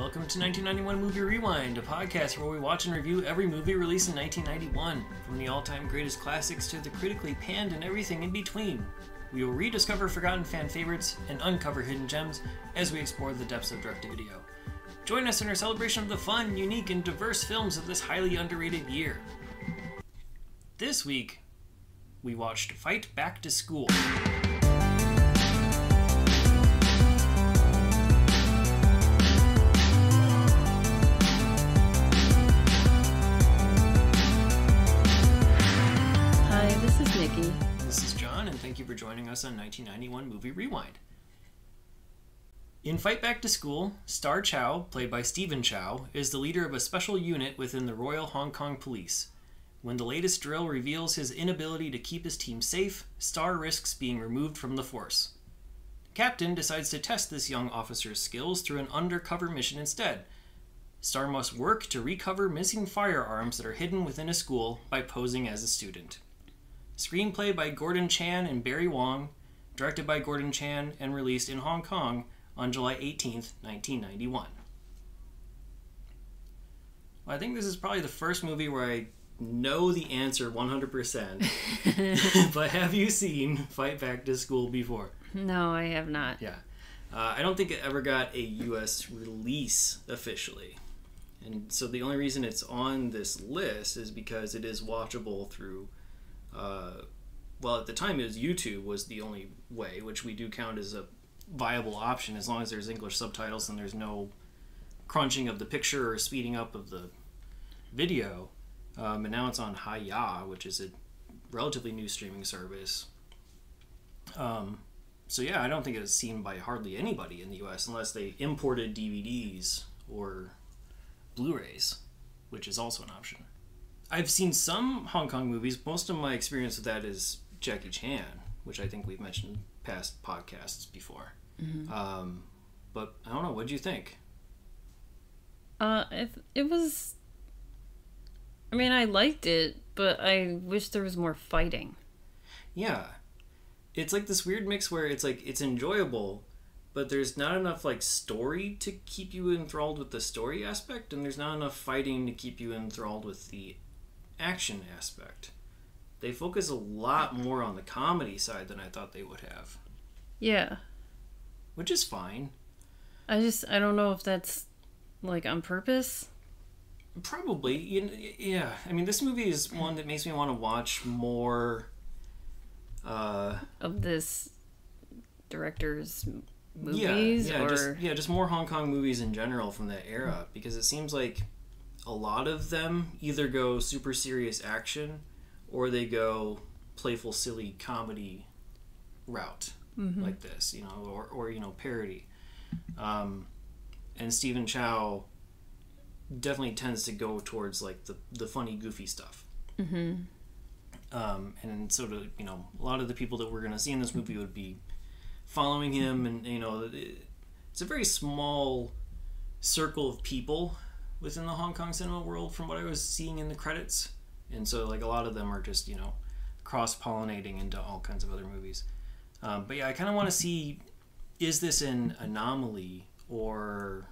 welcome to 1991 Movie Rewind, a podcast where we watch and review every movie released in 1991, from the all-time greatest classics to the critically panned and everything in between. We will rediscover forgotten fan favorites and uncover hidden gems as we explore the depths of direct-to-video. Join us in our celebration of the fun, unique, and diverse films of this highly underrated year. This week, we watched Fight Back to School. This is Nikki. This is Jon, and thank you for joining us on 1991 Movie Rewind. In Fight Back to School, Star Chow, played by Steven Chow, is the leader of a special unit within the Royal Hong Kong Police. When the latest drill reveals his inability to keep his team safe, Star risks being removed from the force. Captain decides to test this young officer's skills through an undercover mission instead. Star must work to recover missing firearms that are hidden within a school by posing as a student. Screenplay by Gordon Chan and Barry Wong, directed by Gordon Chan, and released in Hong Kong on July 18th, 1991. Well, I think this is probably the first movie where I know the answer 100%. But have you seen Fight Back to School before? No, I have not. Yeah. I don't think it ever got a U.S. release officially. And so the only reason it's on this list is because it is watchable through... well, at the time, it was YouTube was the only way, which we do count as a viable option as long as there's English subtitles and there's no crunching of the picture or speeding up of the video. And now it's on Hi-Ya, which is a relatively new streaming service. So yeah, I don't think it's seen by hardly anybody in the US unless they imported DVDs or Blu-rays, which is also an option. I've seen some Hong Kong movies. Most of my experience with that is Jackie Chan, which I think we've mentioned in past podcasts before. Mm-hmm. But I don't know. What did you think? It was... I mean, I liked it, but I wish there was more fighting. Yeah. It's like this weird mix where it's like, it's enjoyable, but there's not enough like story to keep you enthralled with the story aspect, and there's not enough fighting to keep you enthralled with the action aspect. They focus a lot more on the comedy side than I thought they would have. Yeah. Which is fine. I don't know if that's like on purpose. Probably. Yeah. I mean, this movie is one that makes me want to watch more of this director's movies. Just more Hong Kong movies in general from that era, because it seems like a lot of them either go super serious action or they go playful, silly comedy route, like this, or parody. And Steven Chow definitely tends to go towards like the funny, goofy stuff. Mm-hmm. And sort of, a lot of the people that we're going to see in this movie would be following him, and it's a very small circle of people within the Hong Kong cinema world from what I was seeing in the credits. And so like a lot of them are just, cross-pollinating into all kinds of other movies. But yeah, I kind of want to see, is this an anomaly, or,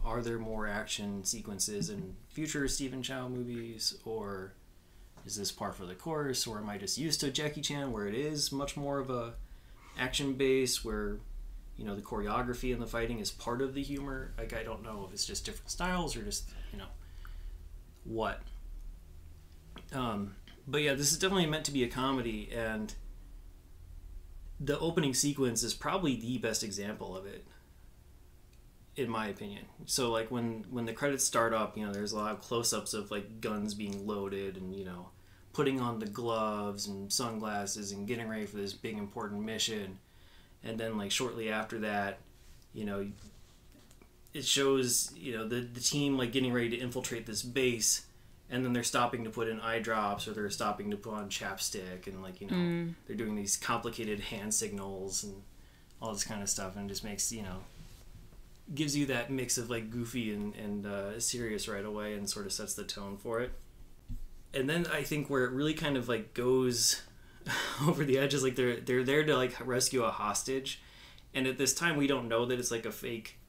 are there more action sequences in future Steven Chow movies, or is this par for the course, or am I just used to Jackie Chan where it is much more of a action base where the choreography and the fighting is part of the humor? Like, I don't know if it's just different styles or just, what. But yeah, this is definitely meant to be a comedy, and the opening sequence is probably the best example of it, in my opinion. So, like, when the credits start up, there's a lot of close-ups of, like, guns being loaded and, putting on the gloves and sunglasses and getting ready for this big important mission. And then, like, shortly after that, it shows, the team, like, getting ready to infiltrate this base, and then they're stopping to put in eye drops, or they're stopping to put on chapstick, and, like, they're doing these complicated hand signals and all this kind of stuff, and it just makes, gives you that mix of, like, goofy and serious right away, and sort of sets the tone for it. And then I think where it really kind of, like, goes over the edge is, like, they're there to, like, rescue a hostage, and at this time we don't know that it's, like, a fake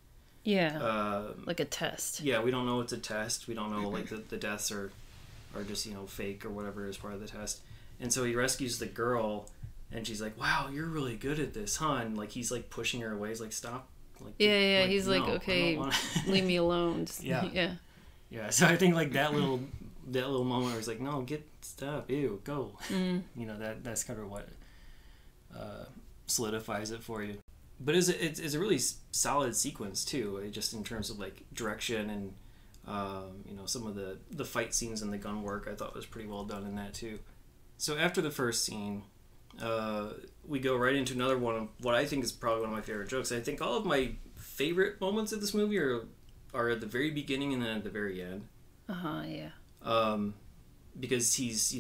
Yeah. Like a test. Yeah, we don't know it's a test. We don't know, like, the deaths are just, fake or whatever as part of the test. And so he rescues the girl, and she's like, wow, you're really good at this, huh? And, like, he's, like, pushing her away. He's like, stop. Like, yeah. Like, he's no, like, okay, leave me alone. Yeah. Yeah, so I think, like, that little moment where he's like, no, stop, ew, go. That's kind of what solidifies it for you. But it's a really solid sequence, too, just in terms of, like, direction and, some of the fight scenes and the gun work I thought was pretty well done in that, too. So after the first scene, we go right into another one of what I think is probably one of my favorite jokes. I think all of my favorite moments of this movie are at the very beginning and then at the very end. Yeah. Because he's,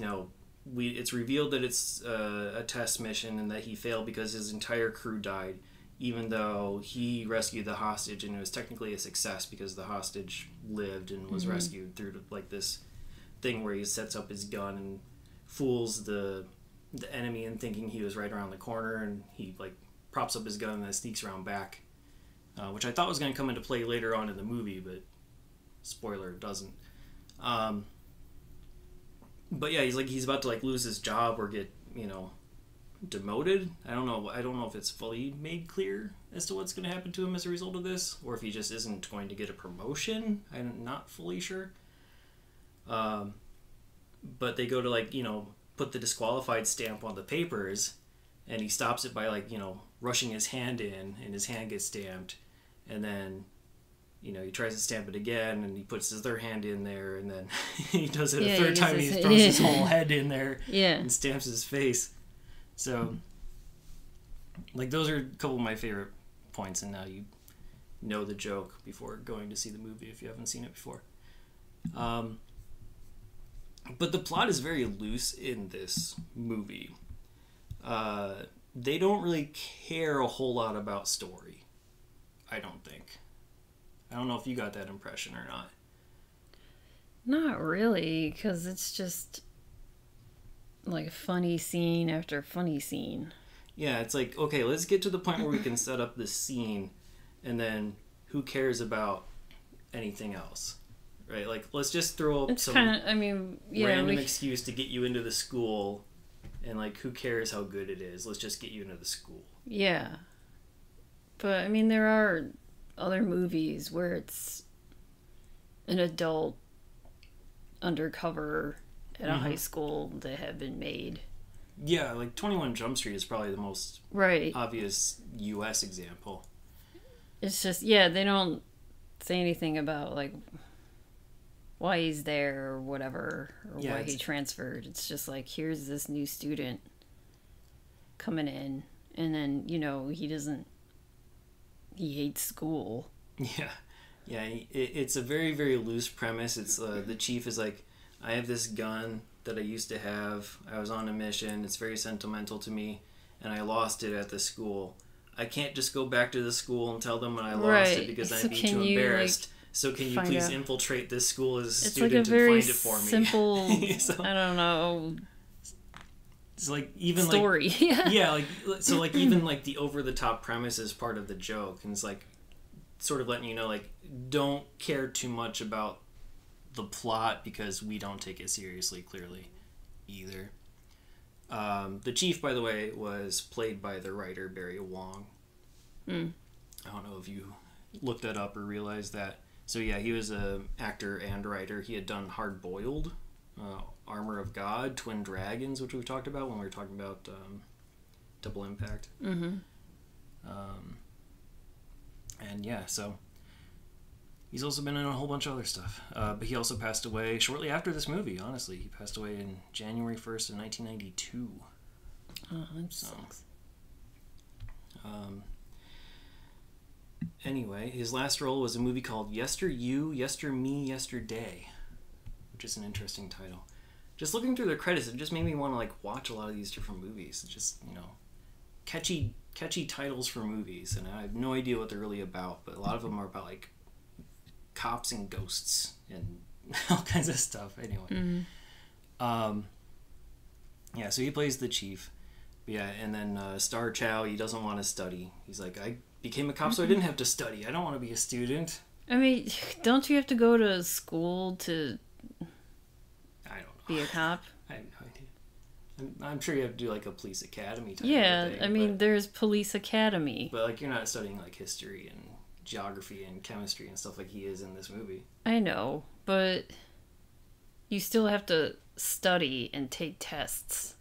it's revealed that it's a test mission and that he failed because his entire crew died, even though he rescued the hostage, and it was technically a success because the hostage lived and was rescued through, like, this thing where he sets up his gun and fools the enemy in thinking he was right around the corner, and he, like, props up his gun and then sneaks around back, which I thought was going to come into play later on in the movie, but spoiler, it doesn't. But yeah, he's about to, like, lose his job or get, demoted. I don't know if it's fully made clear as to what's going to happen to him as a result of this, or if he just isn't going to get a promotion. I'm not fully sure. But they go to, like, put the disqualified stamp on the papers, and he stops it by, like, rushing his hand in, and his hand gets stamped, and then he tries to stamp it again, and he puts his other hand in there, and then he does it a third time, and he throws his whole head in there and stamps his face. So, like, those are a couple of my favorite points, and now you know the joke before going to see the movie if you haven't seen it before. But the plot is very loose in this movie. They don't really care a whole lot about story, I don't think. I don't know if you got that impression or not. Not really, because it's just like funny scene after funny scene. Yeah, it's like, okay, let's get to the point where we can set up this scene, and then who cares about anything else, right? Like, let's just throw up random excuse to get you into the school, and, like, who cares how good it is? Let's just get you into the school. Yeah. But, I mean, there are other movies where it's an adult undercover at a high school that have been made. Yeah, like 21 Jump Street is probably the most obvious U.S. example. It's just, they don't say anything about, like, why he's there or whatever, or why he transferred. It's just like, here's this new student coming in, and then, he hates school. Yeah, it's a very, very loose premise. It's the chief is like, I have this gun that I used to have. I was on a mission. It's very sentimental to me, and I lost it at the school. I can't just go back to the school and tell them when I lost it because I'd be too embarrassed. So can you please infiltrate this school as a student and find it for me? Simple, I don't know. It's like even story. Like even like the over the top premise is part of the joke, and it's like sort of letting you know, like, don't care too much about the plot because we don't take it seriously, clearly, either. The chief, by the way, was played by the writer Barry Wong. I don't know if you looked that up or realized that. So yeah, he was an actor and writer. He had done Hard Boiled, Armor of God, Twin Dragons, which we've talked about when we were talking about Double Impact. And yeah, so he's also been in a whole bunch of other stuff. But he also passed away shortly after this movie, honestly. He passed away in January 1st of 1992. Oh, that sucks. Anyway, his last role was a movie called Yester You, Yester Me, Yesterday, which is an interesting title. Just looking through the credits, it just made me want to, like, watch a lot of these different movies. It's just, catchy titles for movies, and I have no idea what they're really about, but a lot of them are about, like, cops and ghosts and all kinds of stuff. Anyway, yeah, so he plays the chief, Yeah, and then Star Chow, he doesn't want to study. He's like, I became a cop so I didn't have to study. I don't want to be a student. I mean, don't you have to go to school to I don't know. be a cop? I have no idea. I'm sure you have to do like a police academy type Yeah, of thing. I mean, there's police academy. But like, you're not studying like history and geography and chemistry and stuff like he is in this movie. I know, but you still have to study and take tests.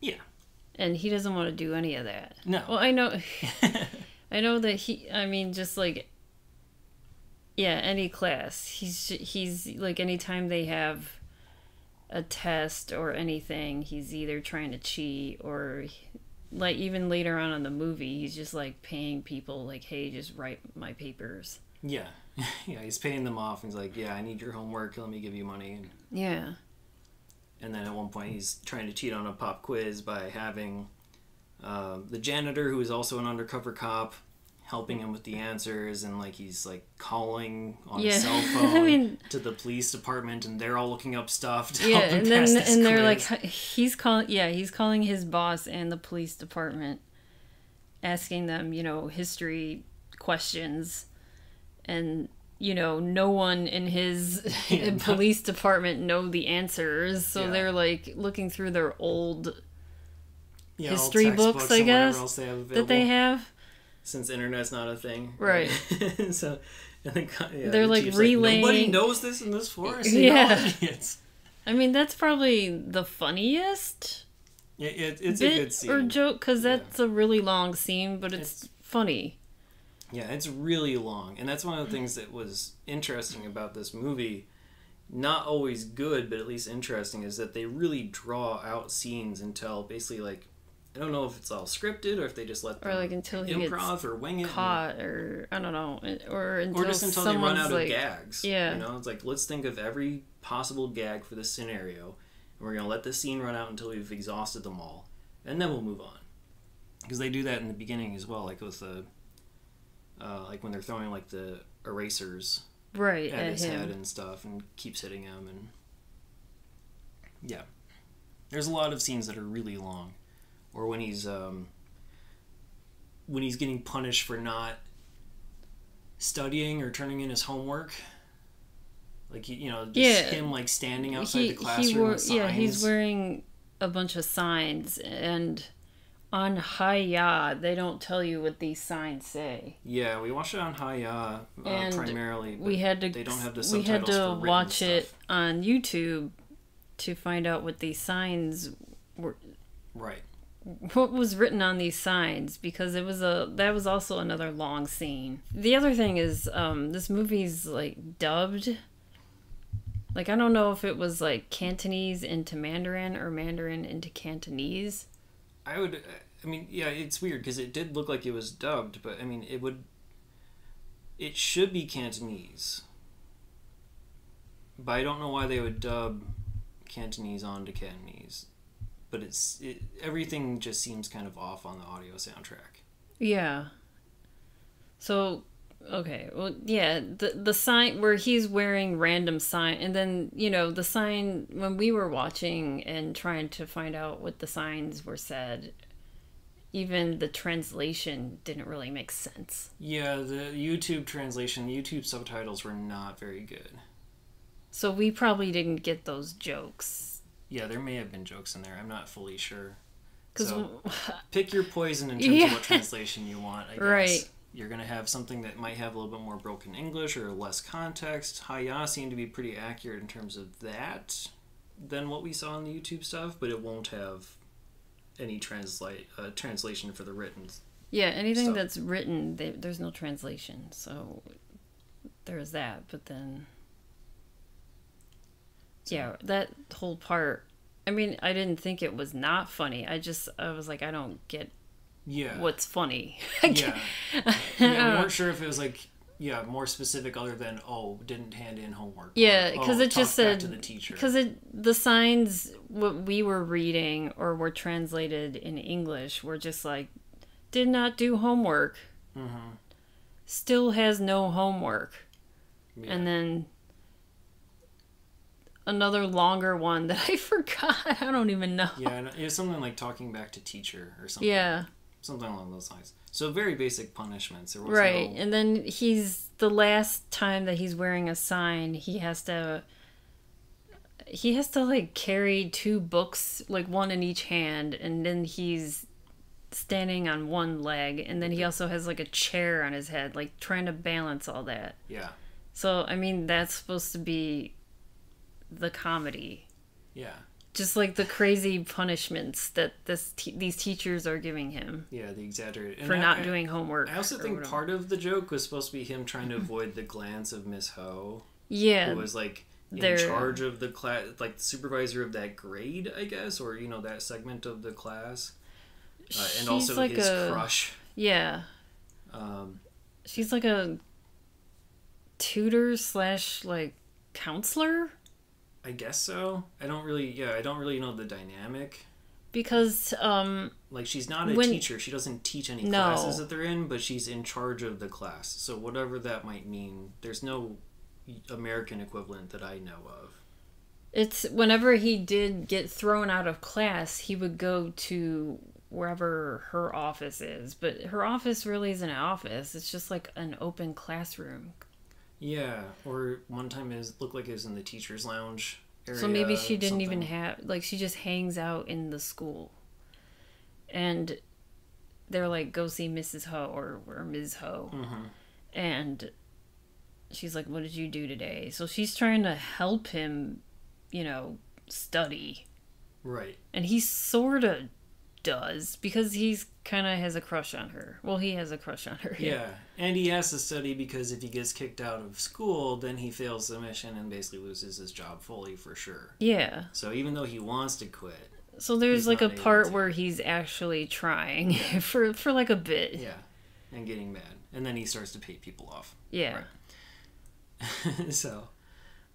Yeah. And he doesn't want to do any of that. No. Well, I know I know that just like, yeah, any class. He's like, anytime they have a test or anything, he's either trying to cheat or, like, even later on in the movie, he's just like paying people like, hey, just write my papers. Yeah. Yeah, he's paying them off and he's like, yeah, I need your homework, let me give you money. Yeah. And then at one point he's trying to cheat on a pop quiz by having the janitor, who is also an undercover cop, helping him with the answers, and like he's like calling on his cell phone to the police department, and they're all looking up stuff to help him pass this quiz. They're like, he's calling his boss and the police department, asking them, history questions, and no one in his police department know the answers, so they're like looking through their old history books, I guess, that they have. Since internet's not a thing. Right. So, I think they're like relaying. Like, nobody knows this in this forest. Yeah. I mean, that's probably the funniest. Yeah, it's a good scene. Or joke, because that's a really long scene, but it's funny. Yeah, it's really long. And that's one of the things that was interesting about this movie. Not always good, but at least interesting, is that they really draw out scenes until basically, like, I don't know if it's all scripted or if they just let them until he improv gets or wing it, caught, or I don't know, or just until they run out of gags. Yeah, it's like, let's think of every possible gag for this scenario, and we're gonna let this scene run out until we've exhausted them all, and then we'll move on. Because they do that in the beginning as well, like with the like when they're throwing like the erasers at his him. head and stuff, and keeps hitting him, and yeah, there's a lot of scenes that are really long. Or when he's getting punished for not studying or turning in his homework, like him like standing outside the classroom with signs. Yeah, he's wearing a bunch of signs, and on Hi-Ya they don't tell you what these signs say. Yeah, we watched it on Hi-Ya primarily. But they don't have the subtitles. We had to watch it stuff on YouTube to find out what these signs were. Right. What was written on these signs, because that was also another long scene. The other thing is, this movie's like dubbed. Like, I don't know if it was like Cantonese into Mandarin or Mandarin into Cantonese. It's weird because it did look like it was dubbed, but I mean, it should be Cantonese. But I don't know why they would dub Cantonese onto Cantonese. But everything just seems kind of off on the audio soundtrack. Yeah. So, okay, well, yeah, the sign where he's wearing random sign, and then, the sign, when we were watching and trying to find out what the signs were said, even the translation didn't really make sense. Yeah, the YouTube translation, YouTube subtitles were not very good. So we probably didn't get those jokes. Yeah, there may have been jokes in there. I'm not fully sure. So pick your poison in terms of what translation you want, I guess. Right. You're going to have something that might have a little bit more broken English or less context. Hi-Ya seemed to be pretty accurate in terms of that than what we saw in the YouTube stuff, but it won't have any translation for the written Yeah, anything stuff. That's written, there's no translation. So there's that, but then... Yeah, that whole part, I mean, I didn't think it was not funny. I was like, I don't get what's funny. We weren't sure if it was like, more specific other than, didn't hand in homework. Yeah, because it just said, to the teacher. Because the signs, what we were reading or were translated in English were just like, did not do homework. Mm-hmm. Still has no homework. Yeah. And then... another longer one that I forgot. I don't even know. Yeah, it was something like talking back to teacher or something. Yeah. Something along those lines. So very basic punishments. There was right, and then the last time that he's wearing a sign, he has to like carry 2 books, like one in each hand, and then he's standing on one leg, and then he also has like a chair on his head, like trying to balance all that. Yeah. So, I mean, that's supposed to be the comedy. Yeah. Just like the crazy punishments that these teachers are giving him. Yeah, the exaggerated. For not doing homework. I also think part of the joke was supposed to be him trying to avoid the glance of Miss Ho. Yeah. Who was like in charge of the class, like the supervisor of that grade, I guess, or, you know, that segment of the class. And also like his crush. Yeah. She's like a tutor / like counselor. I guess so. I don't really know the dynamic. Because, like, she's not a teacher. She doesn't teach any classes that they're in, but she's in charge of the class. So whatever that might mean, there's no American equivalent that I know of. It's whenever he did get thrown out of class, he would go to wherever her office is. But her office really isn't an office. It's just like an open classroom. Yeah, or one time it looked like it was in the teacher's lounge area. So maybe she didn't even have, like, she just hangs out in the school. And they're like, go see Mrs. Ho or Ms. Ho. Mm-hmm. And she's like, what did you do today? So she's trying to help him, you know, study. Right. And he sort of does, because he's kind of has a crush on her. Well, he has a crush on her. Yeah, and he has to study because if he gets kicked out of school, then he fails the mission and basically loses his job fully for sure. Yeah. So even though he wants to quit, so there's like a part where he's actually trying for like a bit. Yeah, and getting mad, and then he starts to pay people off. Yeah. Right. So,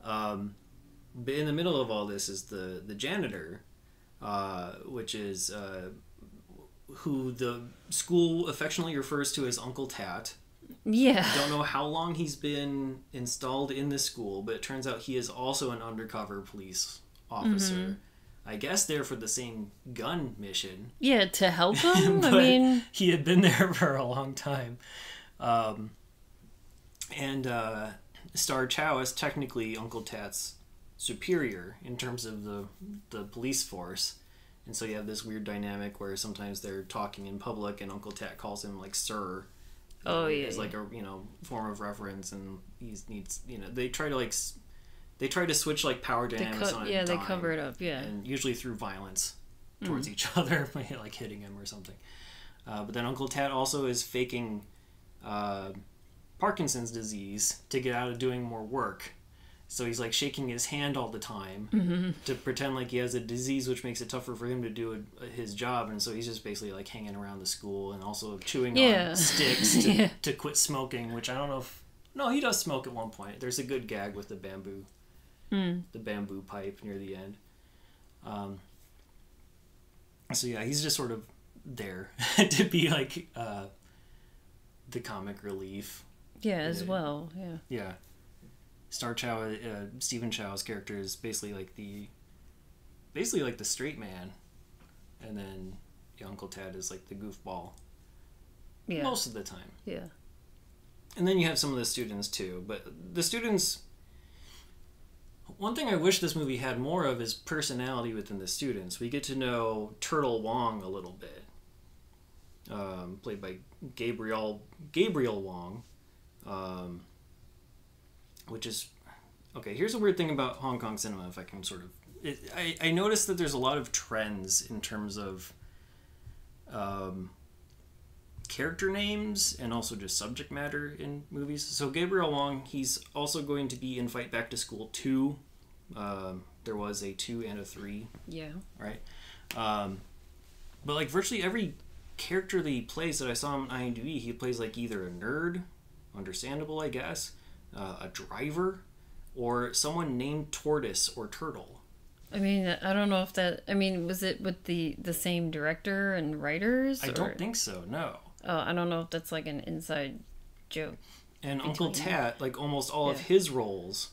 but in the middle of all this is the janitor. Which is who the school affectionately refers to as Uncle Tat. Yeah. I don't know how long he's been installed in this school, but it turns out he is also an undercover police officer. Mm-hmm. I guess there for the same gun mission. Yeah, to help him? I mean... he had been there for a long time. Star Chow is technically Uncle Tat's superior in terms of the police force, and so you have this weird dynamic where sometimes they're talking in public and Uncle Tat calls him like sir. As like a form of reference, and he needs they try to switch like power dynamics on a dime, they cover it up, and usually through violence towards each other, like hitting him or something. But then Uncle Tat also is faking Parkinson's disease to get out of doing more work. So he's like shaking his hand all the time to pretend like he has a disease, which makes it tougher for him to do his job. And so he's just basically like hanging around the school and also chewing on sticks to quit smoking, which I don't know if... No, he does smoke at one point. There's a good gag with the bamboo pipe near the end. So yeah, he's just sort of there to be like the comic relief. Yeah, as well, yeah. Yeah. Steven Chow's character is basically like the straight man, and then Uncle Tat is like the goofball. Yeah. Most of the time. Yeah. And then you have some of the students too, but the students... One thing I wish this movie had more of is personality within the students. We get to know Turtle Wong a little bit, played by Gabriel Wong. Which is... Okay, here's a weird thing about Hong Kong cinema, if I can sort of... I noticed that there's a lot of trends in terms of character names and also just subject matter in movies. So Gabriel Wong, he's also going to be in Fight Back to School 2. There was a 2 and a 3. Yeah. Right? But like virtually every character that he plays that I saw on IMDb, he plays like either a nerd, understandable I guess, a driver, or someone named Tortoise or Turtle. I mean, I don't know if that... I mean, was it with the same director and writers? I don't think so, no. Oh, I don't know if that's like an inside joke. And Uncle Tat, like almost all of his roles,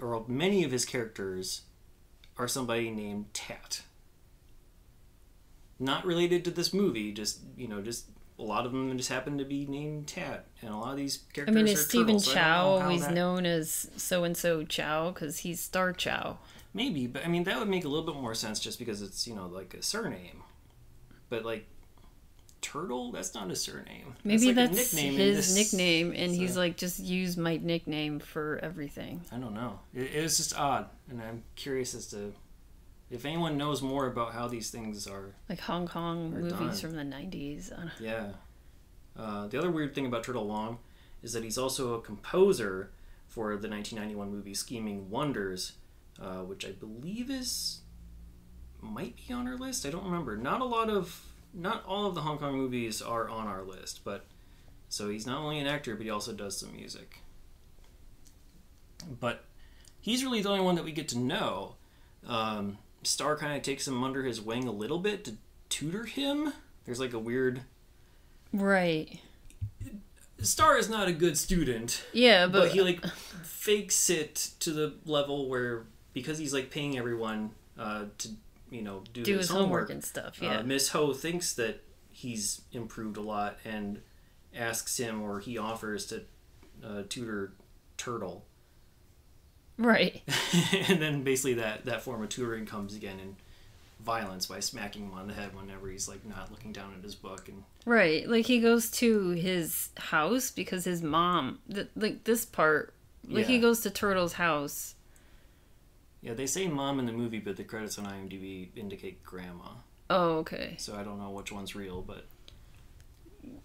or many of his characters, are somebody named Tat. Not related to this movie, just a lot of them just happen to be named Tat, and a lot of these characters are is Steven turtles, Chow always known as so-and-so Chow because he's Star Chow? Maybe, but I mean, that would make a little bit more sense just because it's, like a surname. But, like, Turtle? That's not a surname. Maybe that's his nickname, and he's like, just use my nickname for everything. I don't know. It was just odd, and I'm curious as to if anyone knows more about how these things are. Like Hong Kong movies from the 90s. Yeah. The other weird thing about Turtle Wong is that he's also a composer for the 1991 movie Scheming Wonders, which I believe might be on our list. I don't remember. Not all of the Hong Kong movies are on our list, but so he's not only an actor, but he also does some music. But he's really the only one that we get to know. Star kind of takes him under his wing a little bit to tutor him. There's like a weird... Right. Star is not a good student. Yeah, but he like fakes it to the level where, because he's like paying everyone to do his homework and stuff. Yeah. Miss Ho thinks that he's improved a lot and asks him, or he offers to tutor Turtle. Right. And then basically that form of tutoring comes again in violence by smacking him on the head whenever he's like not looking down at his book. And right, like he goes to his house because his mom, this part, he goes to Turtle's house. Yeah, they say mom in the movie, but the credits on IMDb indicate grandma. Oh, okay. So I don't know which one's real, but...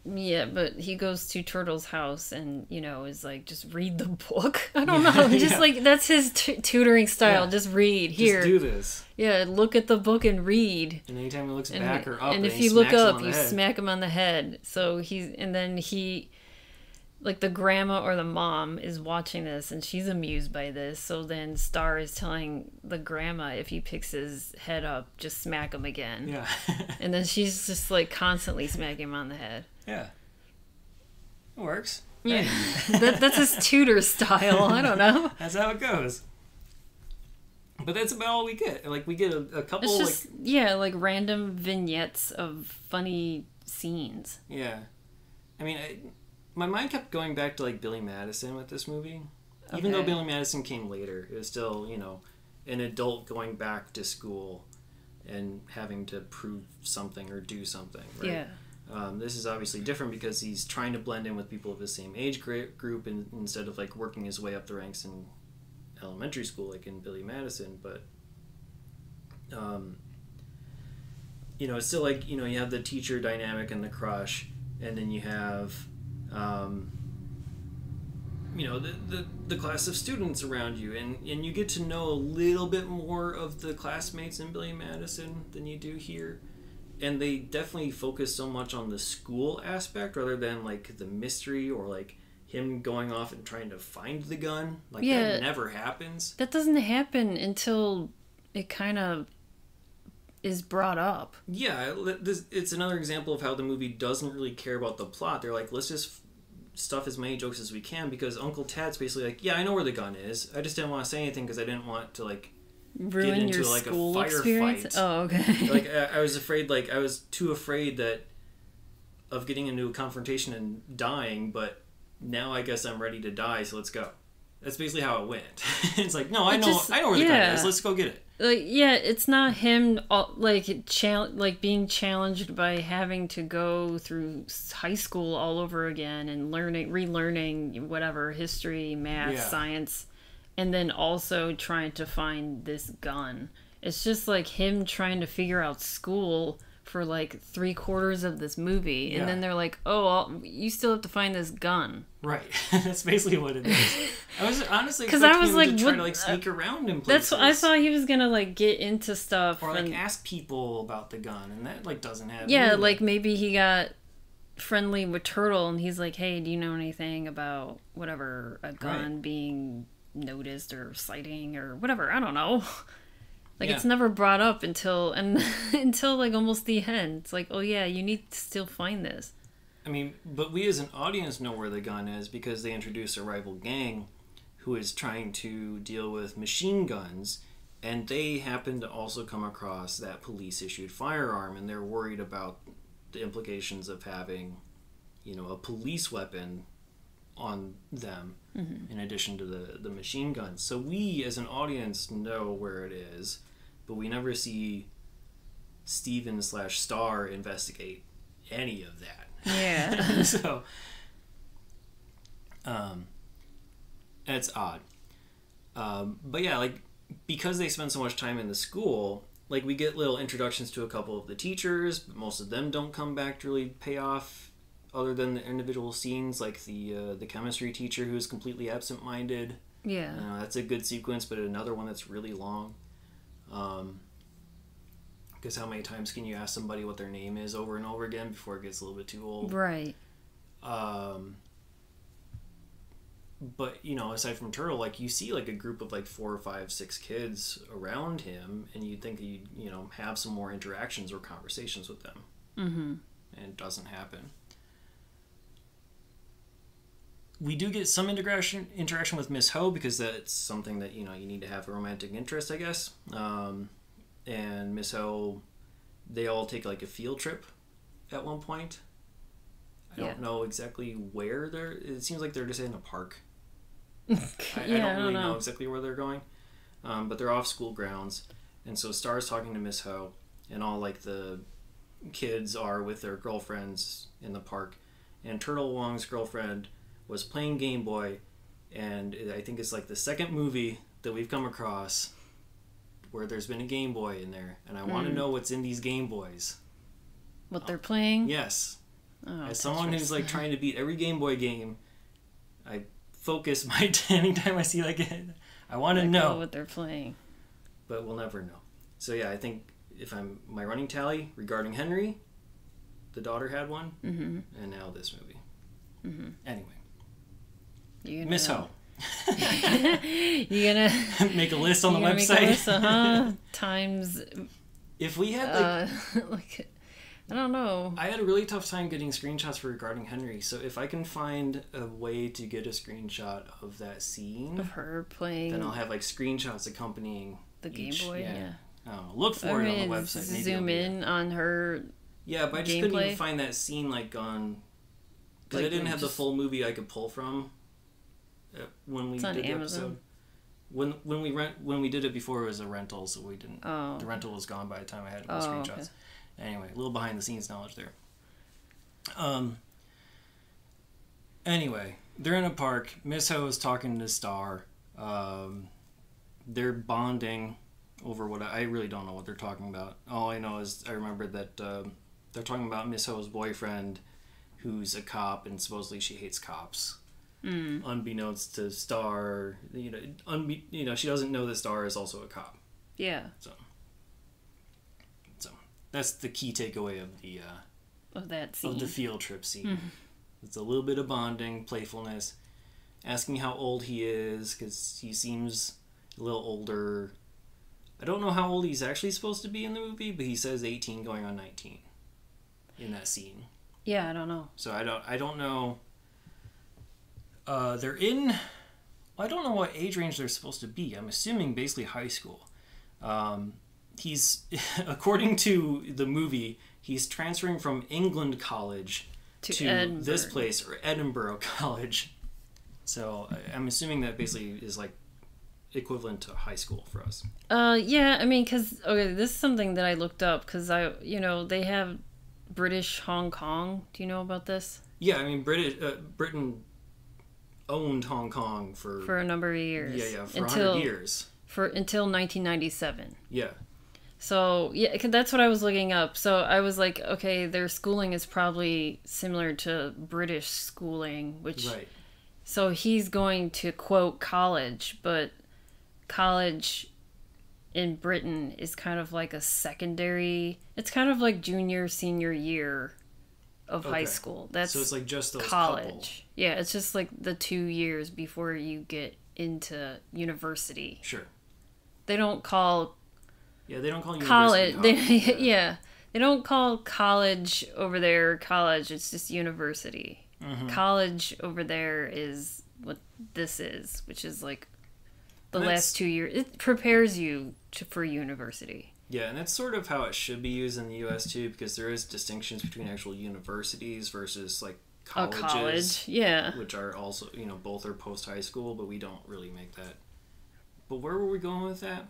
Yeah, but he goes to Turtle's house and, is like, just read the book. I don't know. Just like, that's his tutoring style. Yeah. Just read. Here. Just do this. Yeah, look at the book and read. And anytime he looks back or up, and if you look up, you smack him on the head. So then like the grandma or the mom is watching this and she's amused by this. So then Star is telling the grandma if he picks his head up, just smack him again. Yeah. And then she's just like constantly smacking him on the head. Yeah. It works. Yeah. That's his tutor style. I don't know. That's how it goes. But that's about all we get. Like, we get a couple, it's just, like random vignettes of funny scenes. Yeah. I mean, my mind kept going back to, like, Billy Madison with this movie. Okay. Even though Billy Madison came later, it was still, an adult going back to school and having to prove something or do something, right? Yeah. This is obviously different because he's trying to blend in with people of his same age group instead of, like, working his way up the ranks in elementary school, like in Billy Madison. But, it's still, like, you have the teacher dynamic and the crush, and then you have... the class of students around you, and you get to know a little bit more of the classmates in Billy Madison than you do here. And they definitely focus so much on the school aspect rather than like the mystery or like him going off and trying to find the gun. Like, that never happens. That doesn't happen until it kind of is brought up. Yeah, it's another example of how the movie doesn't really care about the plot. They're like, let's just stuff as many jokes as we can, because Uncle Tad's basically like, yeah, I know where the gun is. I just didn't want to say anything because I didn't want to, like, ruin get into, your like, school a experience. firefight. Oh, okay. Like, I was too afraid of getting into a confrontation and dying, but now I guess I'm ready to die, so let's go. That's basically how it went. It's like, no, I know where the gun is. Let's go get it. Like, yeah, it's not him being challenged by having to go through high school all over again and relearning whatever history, math, science, and then also trying to find this gun. It's just like him trying to figure out school for like 3/4 of this movie, and then they're like, "Oh, you still have to find this gun." Right. That's basically what it is. I was honestly because I was like, to try to like sneak around in places. That's what I thought he was gonna like get into stuff or like ask people about the gun, and that like doesn't happen. Yeah, either. Like maybe he got friendly with Turtle, and he's like, "Hey, do you know anything about whatever a gun being noticed or sighting or whatever?" I don't know. Like, it's never brought up until like almost the end. It's like, oh yeah, you need to still find this. I mean, but we as an audience know where the gun is because they introduce a rival gang who is trying to deal with machine guns And they happen to also come across that police-issued firearm, and they're worried about the implications of having, you know, a police weapon on them in addition to the machine gun. So we, as an audience, know where it is, but we never see Steven/Star investigate any of that. Yeah. So, that's odd. But yeah, like, because they spend so much time in the school, like, we get little introductions to a couple of the teachers, but most of them don't come back to really pay off, other than the individual scenes, like the chemistry teacher who's completely absent-minded. Yeah. That's a good sequence, but another one that's really long. Because how many times can you ask somebody what their name is over and over again before it gets a little bit too old? Right. But, you know, aside from Turtle, like, you see, like, a group of, like, 4 or 5, 6 kids around him, and you'd think you'd, you know, have some more interactions or conversations with them. Mm-hmm. And it doesn't happen. We do get some interaction with Miss Ho, because that's something that, you know, you need to have a romantic interest, I guess. And Miss Ho, they all take, like, a field trip at one point. I don't know exactly where they're... It seems like they're just in a park. I don't really know exactly where they're going. But they're off school grounds. And so Star's talking to Miss Ho, and all, like, the kids are with their girlfriends in the park. And Turtle Wong's girlfriend was playing Game Boy, and I think it's, like, the second movie that we've come across where there's been a Game Boy in there. And I want to know what's in these Game Boys. What they're playing? Yes. Oh, as someone who's, like, trying to beat every Game Boy game, I focus my anytime I see, like, I want to know what they're playing, but we'll never know. So yeah, I think if I'm my running tally regarding Henry, the daughter had one, and now this movie. Anyway, Miss Ho. You gonna make a list on the website? Make a list, times. If we had like. I don't know. I had a really tough time getting screenshots for Regarding Henry, so if I can find a way to get a screenshot of that scene of her playing, then I'll have, like, screenshots accompanying the Game Boy. Yeah. I don't know. Look for it on the website. Maybe zoom in on her. Yeah, but I just couldn't even find that scene, like, on, because I didn't have the full movie I could pull from when we did the episode. When we did it before, it was a rental, so we didn't. The rental was gone by the time I had screenshots. Okay. Anyway, a little behind the scenes knowledge there. Anyway, they're in a park. Miss Ho is talking to Star. They're bonding over what I really don't know what they're talking about. All I know is I remember that they're talking about Miss Ho's boyfriend, who's a cop, and supposedly she hates cops. Unbeknownst to Star, you know, she doesn't know that Star is also a cop. Yeah. So that's the key takeaway of the that scene. Of the field trip scene. It's a little bit of bonding, playfulness, asking how old he is, because he seems a little older. I don't know how old he's actually supposed to be in the movie, but he says 18 going on 19 in that scene. Yeah, I don't know. So I don't know. They're in. I don't know what age range they're supposed to be. I'm assuming basically high school. He's, according to the movie, he's transferring from England College to this place, or Edinburgh College. So I'm assuming that basically is, like, equivalent to high school for us. Yeah, I mean, because this is something that I looked up, because they have British Hong Kong. Do you know about this? Yeah, I mean, Britain owned Hong Kong for a number of years. Yeah, for 100 years. Until 1997. Yeah. So, yeah, that's what I was looking up. So I was like, okay, their schooling is probably similar to British schooling, which... Right. So he's going to, quote, college, but college in Britain is kind of like a secondary... It's kind of like junior, senior year of high school. So it's like just those college. couple. Yeah, it's just like the 2 years before you get into university. Sure. They don't call... Yeah, they don't call college. University. They don't call college over there college. It's just university. College over there is what this is, which is like the last 2 years. It prepares you for university. Yeah, and that's sort of how it should be used in the U.S. too, because there is distinctions between actual universities versus like colleges. A college, yeah. Which are also, both are post-high school, but we don't really make that. But where were we going with that?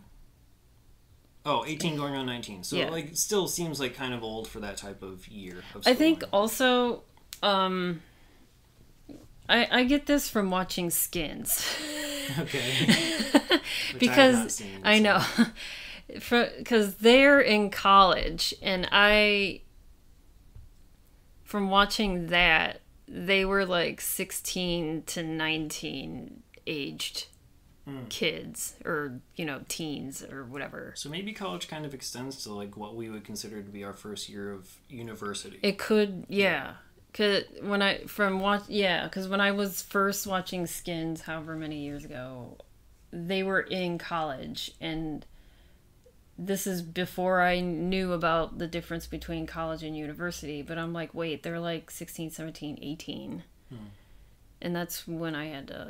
Oh, 18 going on 19. So, yeah. like, it still seems like kind of old for that type of year of I think also, I get this from watching Skins. Okay. Because I know. Because they're in college, and from watching that, they were like 16 to 19 aged kids, or teens or whatever. So maybe college kind of extends to like what we would consider to be our first year of university. It could, yeah. Because when I was first watching Skins, however many years ago, they were in college, and this is before I knew about the difference between college and university. But I'm like, wait, they're like 16, 17, 18. And that's when I had to,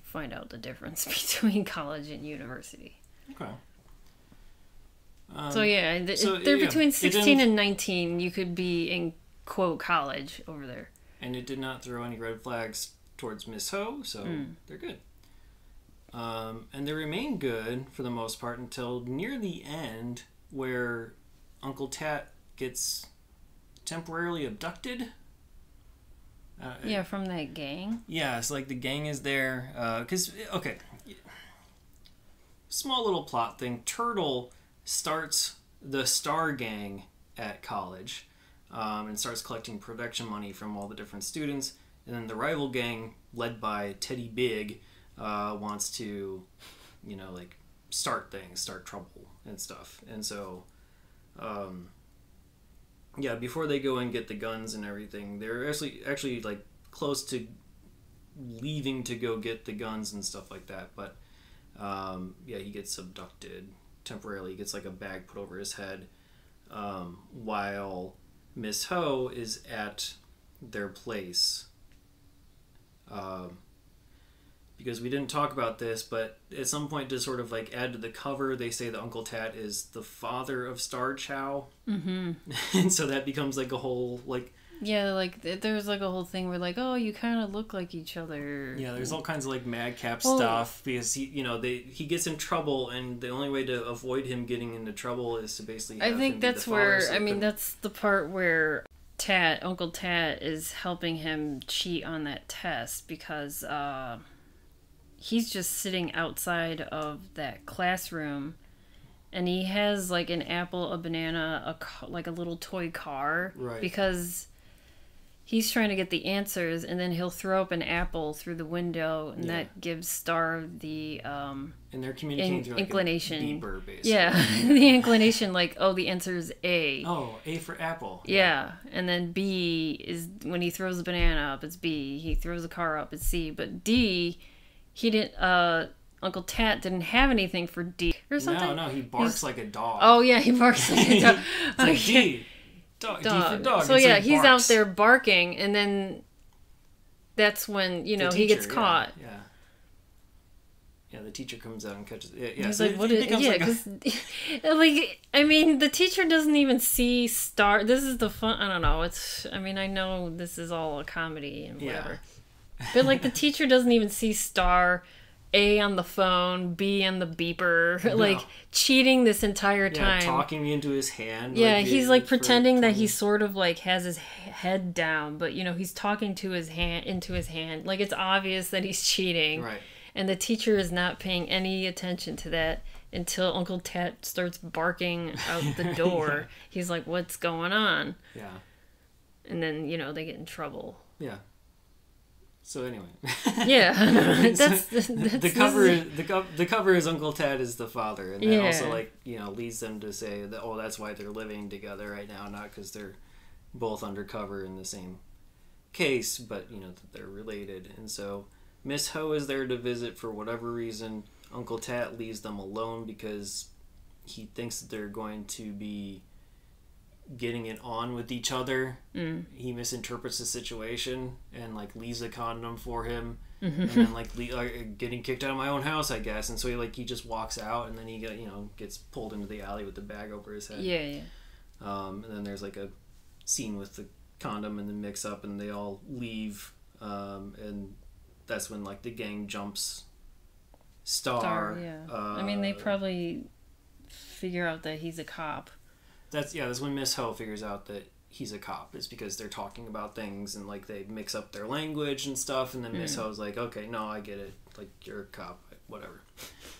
find out the difference between college and university. Okay. They're between 16 and 19. You could be in, quote, college over there. And it did not throw any red flags towards Miss Ho, so they're good. And they remain good, for the most part, until near the end, where Uncle Tat gets temporarily abducted. From that gang. Yeah, it's like the gang is there. Small little plot thing. Turtle starts the Star Gang at college, and starts collecting production money from all the different students. And then the rival gang, led by Teddy Big, wants to, start trouble and stuff. And so, before they go and get the guns and everything, they're actually like close to leaving to go get the guns and stuff like that. But he gets abducted temporarily. He gets like a bag put over his head, while Miss Ho is at their place. Because we didn't talk about this, but at some point to sort of like add to the cover, they say that Uncle Tat is the father of Star Chow. Mm-hmm. And so that becomes like a whole like... Yeah, like there's like a whole thing where like, oh, you kind of look like each other. Yeah, there's all kinds of like madcap stuff because he gets in trouble, and the only way to avoid him getting into trouble is to basically have I think him that's be the father, where, that's the part where Uncle Tat is helping him cheat on that test because he's just sitting outside of that classroom, and he has like an apple, a banana, like a little toy car, right? Because he's trying to get the answers, and then he'll throw up an apple through the window, and that gives Star the and they're communicating through like inclination. A beeper, basically. Yeah, the inclination, like, oh, the answer is A. Oh, A for apple. Yeah, and then B is when he throws the banana up, it's B. He throws the car up, it's C. But D, he didn't. Uncle Tat didn't have anything for D or something. No, he barks like a dog. Oh yeah, he barks like a dog. It's like D. Dog. D for dog. So yeah, he's out there barking, and then that's when he gets caught. Yeah, the teacher comes out and catches. Yeah, he's so like, "What is?" Yeah, because the teacher doesn't even see Star. This is the fun. I don't know. I know this is all a comedy and whatever, but like the teacher doesn't even see Star. A on the phone, B on the beeper, like cheating this entire time. Talking into his hand. Yeah, he's like pretending that he sort of like has his head down, but he's talking to his hand into his hand. Like it's obvious that he's cheating. Right. And the teacher is not paying any attention to that until Uncle Tat starts barking out the door. He's like, "What's going on?" Yeah. And then they get in trouble. Yeah. So anyway, the cover is Uncle Tat is the father, and that also leads them to say that that's why they're living together right now, not because they're both undercover in the same case, but that they're related. And so Miss Ho is there to visit for whatever reason. Uncle Tat leaves them alone because he thinks that they're going to be getting it on with each other. He misinterprets the situation and like leaves a condom for him, and then like getting kicked out of my own house, I guess. And so he just walks out, and then he gets pulled into the alley with the bag over his head. Yeah. And then there's like a scene with the condom and the mix up, and they all leave, and that's when like the gang jumps Star. Yeah. I mean, they probably figure out that he's a cop. That's when Miss Ho figures out that he's a cop, is because they're talking about things and like they mix up their language and stuff, and then Miss Ho's like, okay, no, I get it, like you're a cop, whatever.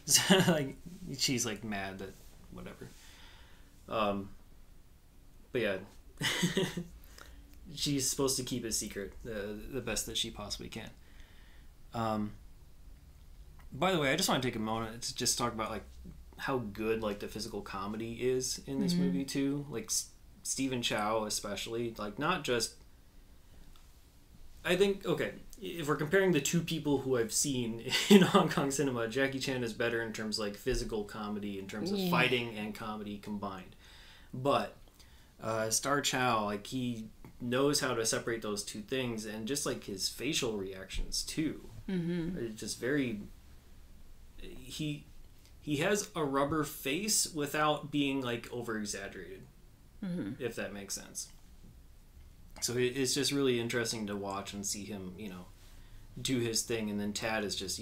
So, like she's like mad that whatever. But yeah, she's supposed to keep it secret the best that she possibly can. By the way, I just want to take a moment to just talk about like how good like the physical comedy is in this movie too. Like Steven Chow especially, like not just. I think, okay, if we're comparing the two people who I've seen in Hong Kong cinema, Jackie Chan is better in terms of like physical comedy, in terms of fighting and comedy combined. But Star Chow, like he knows how to separate those two things, and just like his facial reactions too. It's just very. He has a rubber face without being like over exaggerated, if that makes sense. So it's just really interesting to watch and see him, do his thing, and then Tad is just,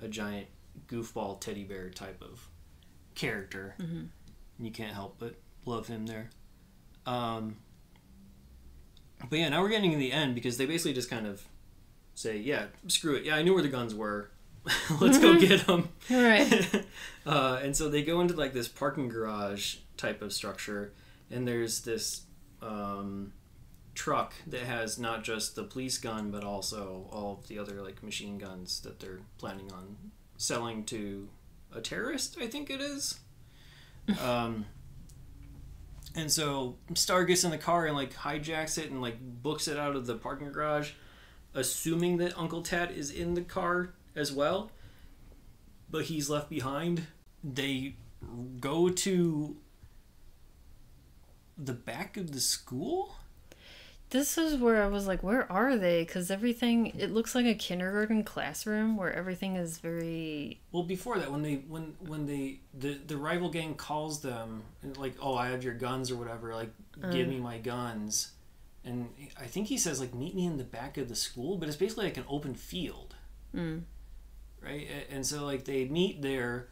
a giant goofball teddy bear type of character. And you can't help but love him there. But yeah, now we're getting to the end, because they basically just kind of say, yeah, screw it. Yeah, I knew where the guns were. Let's go get them. Right. And so they go into like this parking garage type of structure, and there's this truck that has not just the police gun, but also all of the other like machine guns that they're planning on selling to a terrorist, I think it is. And so Star gets in the car and like hijacks it and like books it out of the parking garage, assuming that Uncle Tad is in the car as well, but he's left behind. They go to the back of the school. This is where I was like, where are they? Because everything, it looks like a kindergarten classroom where everything is very... Well, before that, when the rival gang calls them, like, oh, I have your guns or whatever, like, give me my guns. And I think he says, like, meet me in the back of the school, but it's basically like an open field. Right? And so, like, they meet there.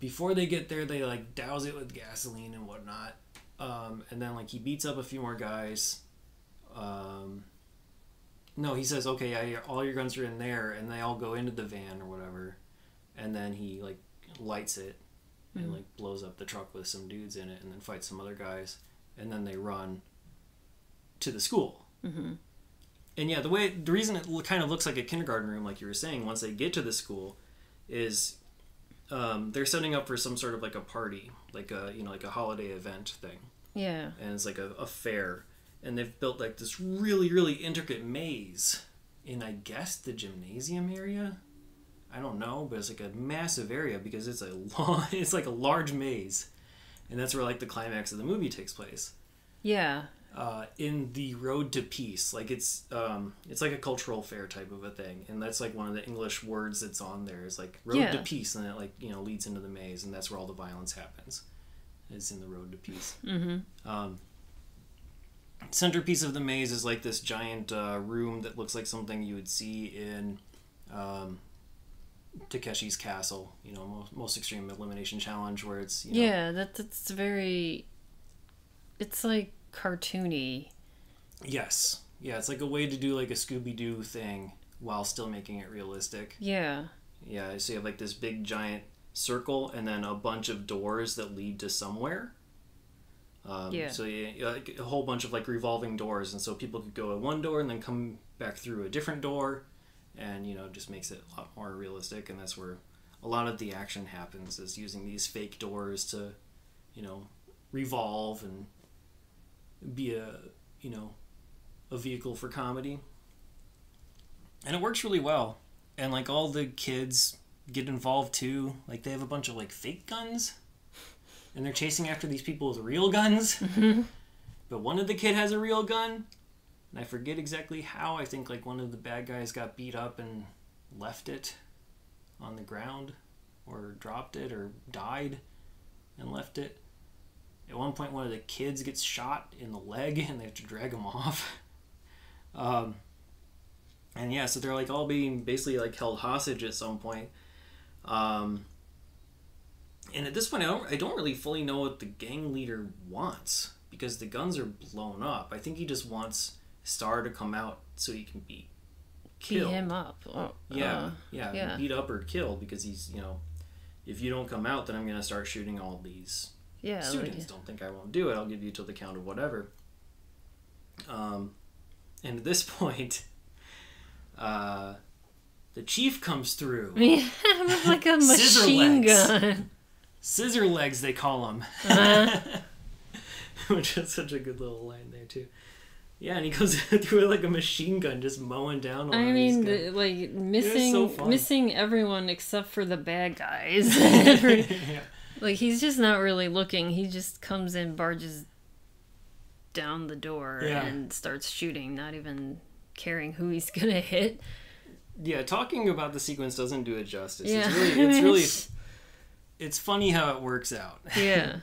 Before they get there, they, like, douse it with gasoline and whatnot. And then, like, he beats up a few more guys. No, he says, okay, yeah, all your guns are in there, and they all go into the van or whatever. And then he, like, lights it and, like, blows up the truck with some dudes in it, and then fights some other guys. And then they run to the school. And yeah, the reason it kind of looks like a kindergarten room, like you were saying, once they get to the school, is they're setting up for some sort of like a party, like a like a holiday event thing. Yeah. And it's like a fair, and they've built like this really, really intricate maze in, I guess, the gymnasium area. I don't know, but it's like a massive area because it's it's like a large maze, and that's where like the climax of the movie takes place. Yeah. In the Road to Peace, like it's like a cultural fair type of a thing, and that's like one of the English words that's on there is like Road to Peace, and it like leads into the maze, and that's where all the violence happens. It's in the Road to Peace. Centerpiece of the maze is like this giant room that looks like something you would see in Takeshi's Castle, most extreme elimination challenge, where it's that's very. It's like cartoony. Yes. Yeah, it's like a way to do like a Scooby-Doo thing while still making it realistic. Yeah. Yeah, so you have like this big giant circle and then a bunch of doors that lead to somewhere. So like a whole bunch of like revolving doors, and so people could go at one door and then come back through a different door, and just makes it a lot more realistic, and that's where a lot of the action happens, is using these fake doors to revolve and be a vehicle for comedy. And it works really well, and like all the kids get involved too. Like they have a bunch of like fake guns and they're chasing after these people with real guns. But one of the kid has a real gun, and I forget exactly how. I think like one of the bad guys got beat up and left it on the ground, or dropped it, or died and left it. At one point, one of the kids gets shot in the leg, and they have to drag him off. And yeah, so they're like all being basically like held hostage at some point. And at this point, I don't really fully know what the gang leader wants, because the guns are blown up. I think he just wants Star to come out so he can be killed. Beat him up. Yeah, beat up or killed, because he's, you know, if you don't come out, then I'm going to start shooting all these students. Like, don't think I won't do it. I'll give you till the count of whatever. And at this point, the chief comes through. Yeah, with like a machine gun. Scissor legs, they call him. Which is such a good little line there, too. Yeah, and he goes through with like a machine gun, just mowing down all these guys. Like missing everyone except for the bad guys. Yeah. Like, he's just not really looking. He just comes in, barges down the door, and starts shooting, not even caring who he's gonna hit. Yeah, talking about the sequence doesn't do it justice. Yeah. It's funny how it works out. Yeah.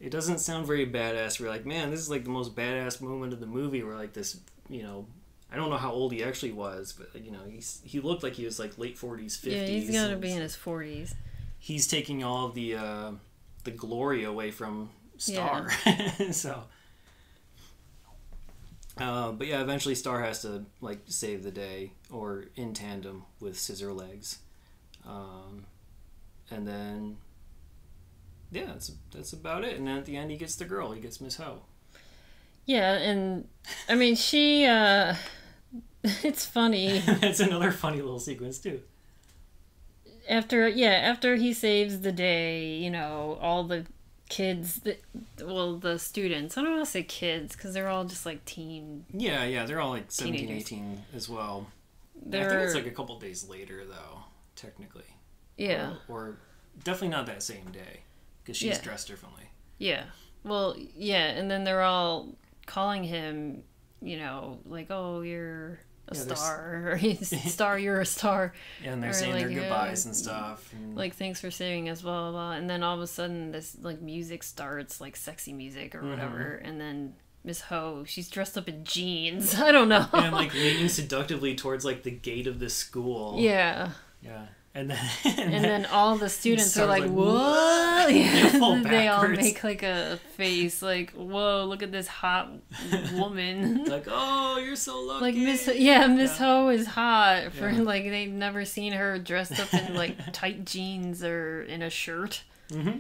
It doesn't sound very badass. We're like, man, this is like the most badass moment of the movie, where like this, you know, I don't know how old he actually was, but you know, he looked like he was like late 40s, 50s. Yeah, he's got to be in his 40s. He's taking all of the glory away from Star. Yeah. So, but yeah, eventually Star has to like save the day, or in tandem with Scissor Legs, and then yeah, that's about it. And then at the end, he gets the girl. He gets Miss Ho. Yeah, and I mean, she it's funny. That's another funny little sequence too. After he saves the day, you know, all the kids, the students, I don't want to say kids, because they're all just like teen. Yeah, they're all like 17, teenagers. 18 as well. I think it's like a couple days later, though, technically. Yeah. Or definitely not that same day, because she's dressed differently. Yeah. Well, yeah, and then they're all calling him, you know, like, oh, you're a star, or Star, you're a star. Yeah, and they're saying like, their goodbyes and stuff. And like, thanks for saving us, blah, blah, blah. And then all of a sudden, this, like, music starts, like, sexy music or whatever. And then Miss Ho, she's dressed up in jeans. I don't know. And, like, leaning seductively towards, like, the gate of the school. Yeah. Yeah. And then all the students are like, what? Yeah. They all make like a face like, whoa, look at this hot woman. Like, oh, you're so lucky. Like Miss Ho is hot for like, they've never seen her dressed up in like tight jeans or in a shirt. Mm-hmm.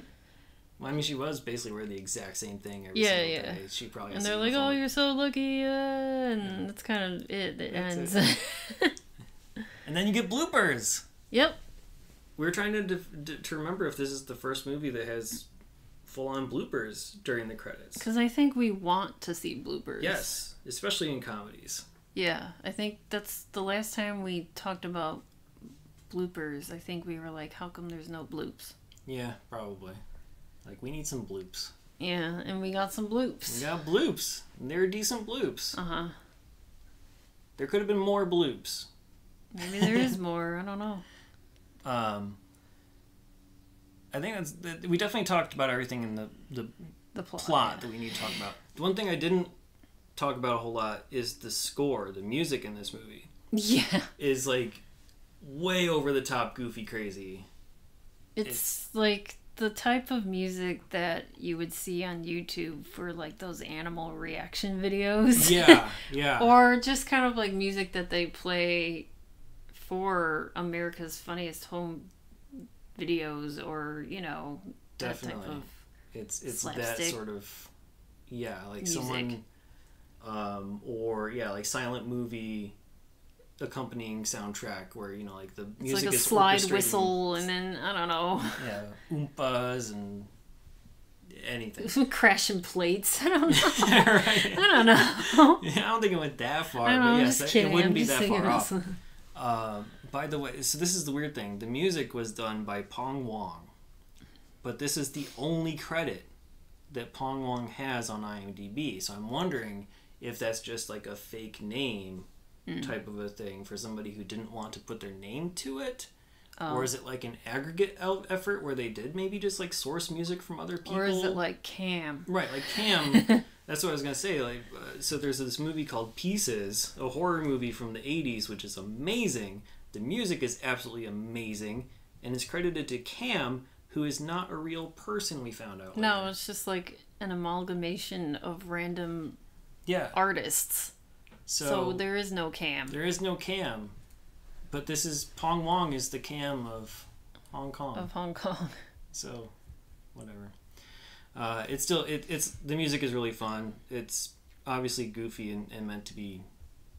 Well, I mean, she was basically wearing the exact same thing every single day. She probably. And they're like, oh, you're so lucky, and that's kind of it. It ends. And then you get bloopers. Yep. We were trying to remember if this is the first movie that has full-on bloopers during the credits. Because I think we want to see bloopers. Yes, especially in comedies. Yeah, I think that's the last time we talked about bloopers. I think we were like, how come there's no bloops? Yeah, probably. Like, we need some bloops. Yeah, and we got some bloops. We got bloops. And they're decent bloops. Uh-huh. There could have been more bloops. Maybe there is more. I don't know. I think we definitely talked about everything in the plot that we need to talk about. The one thing I didn't talk about a whole lot is the score, the music in this movie. Yeah. Is like way over the top, goofy, crazy. It's like the type of music that you would see on YouTube for like those animal reaction videos. Yeah. Or just kind of like music that they play for America's Funniest Home Videos, or, you know, that definitely type of it's slapstick that sort of like music. Someone or like silent movie accompanying soundtrack where, you know, like the music like a is slide whistle, and then I don't know, oompas and anything. Crashing plates. I don't know. Right. I don't know. Yeah, I don't think it went that far, but yes, it wouldn't be that far off. This. By the way, so this is the weird thing. The music was done by Wong. but this is the only credit that Pong Wong has on IMDb. So I'm wondering if that's just like a fake name type of a thing for somebody who didn't want to put their name to it. Or is it like an aggregate effort where they did maybe just like source music from other people? Or is it like Cam? Right, like Cam. That's what I was going to say. Like, so there's this movie called Pieces, a horror movie from the 80s, which is amazing. The music is absolutely amazing. And is credited to Cam, who is not a real person, we found out. No, later. It's just like an amalgamation of random artists. So there is no Cam. There is no Cam. But this is Pong Wong is the Cam of Hong Kong. Of Hong Kong. So, whatever. It's still it's the music is really fun. It's obviously goofy and meant to be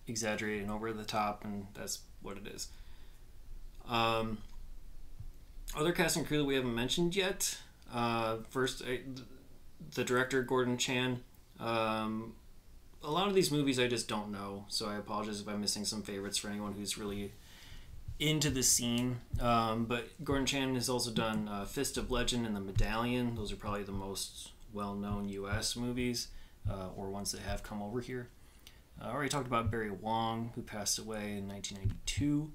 exaggerated and over the top, and that's what it is. Other cast and crew that we haven't mentioned yet. First, the director Gordon Chan. A lot of these movies I just don't know, so I apologize if I'm missing some favorites for anyone who's really into the scene. But Gordon Chan has also done Fist of Legend and The Medallion. Those are probably the most well-known U.S. movies, or ones that have come over here. I already talked about Barry Wong, who passed away in 1992.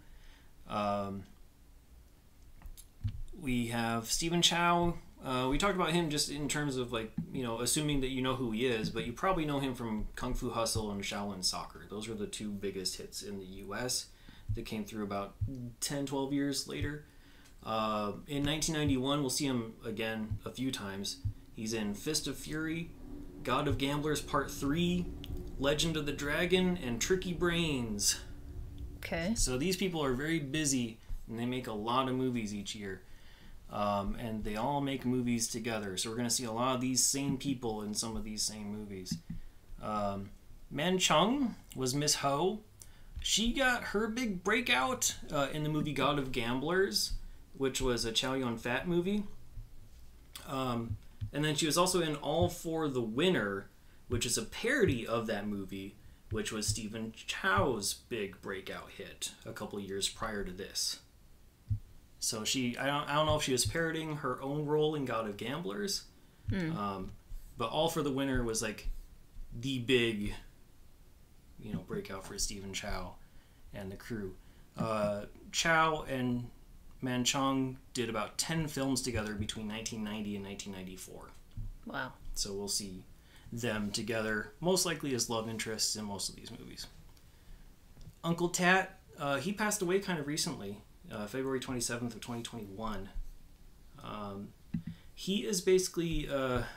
We have Steven Chow. We talked about him just in terms of, like, you know, assuming that you know who he is, but you probably know him from Kung Fu Hustle and Shaolin Soccer. Those were the two biggest hits in the U.S. that came through about 10, 12 years later. In 1991, we'll see him again a few times. He's in Fist of Fury, God of Gamblers Part 3, Legend of the Dragon, and Tricky Brains. Okay. So these people are very busy, and they make a lot of movies each year. And they all make movies together. So we're going to see a lot of these same people in some of these same movies. Man Chung was Miss Ho. She got her big breakout in the movie God of Gamblers, which was a Chow Yun-fat movie. And then she was also in All for the Winner, which is a parody of that movie, which was Steven Chow's big breakout hit a couple of years prior to this. So I don't know if she was parodying her own role in God of Gamblers, but All for the Winner was like the big, you know, breakout for Steven Chow and the crew. Chow and Man Chung did about 10 films together between 1990 and 1994. Wow. So we'll see them together, most likely as love interests in most of these movies. Uncle Tat, he passed away kind of recently. February 27th of 2021. He is basically,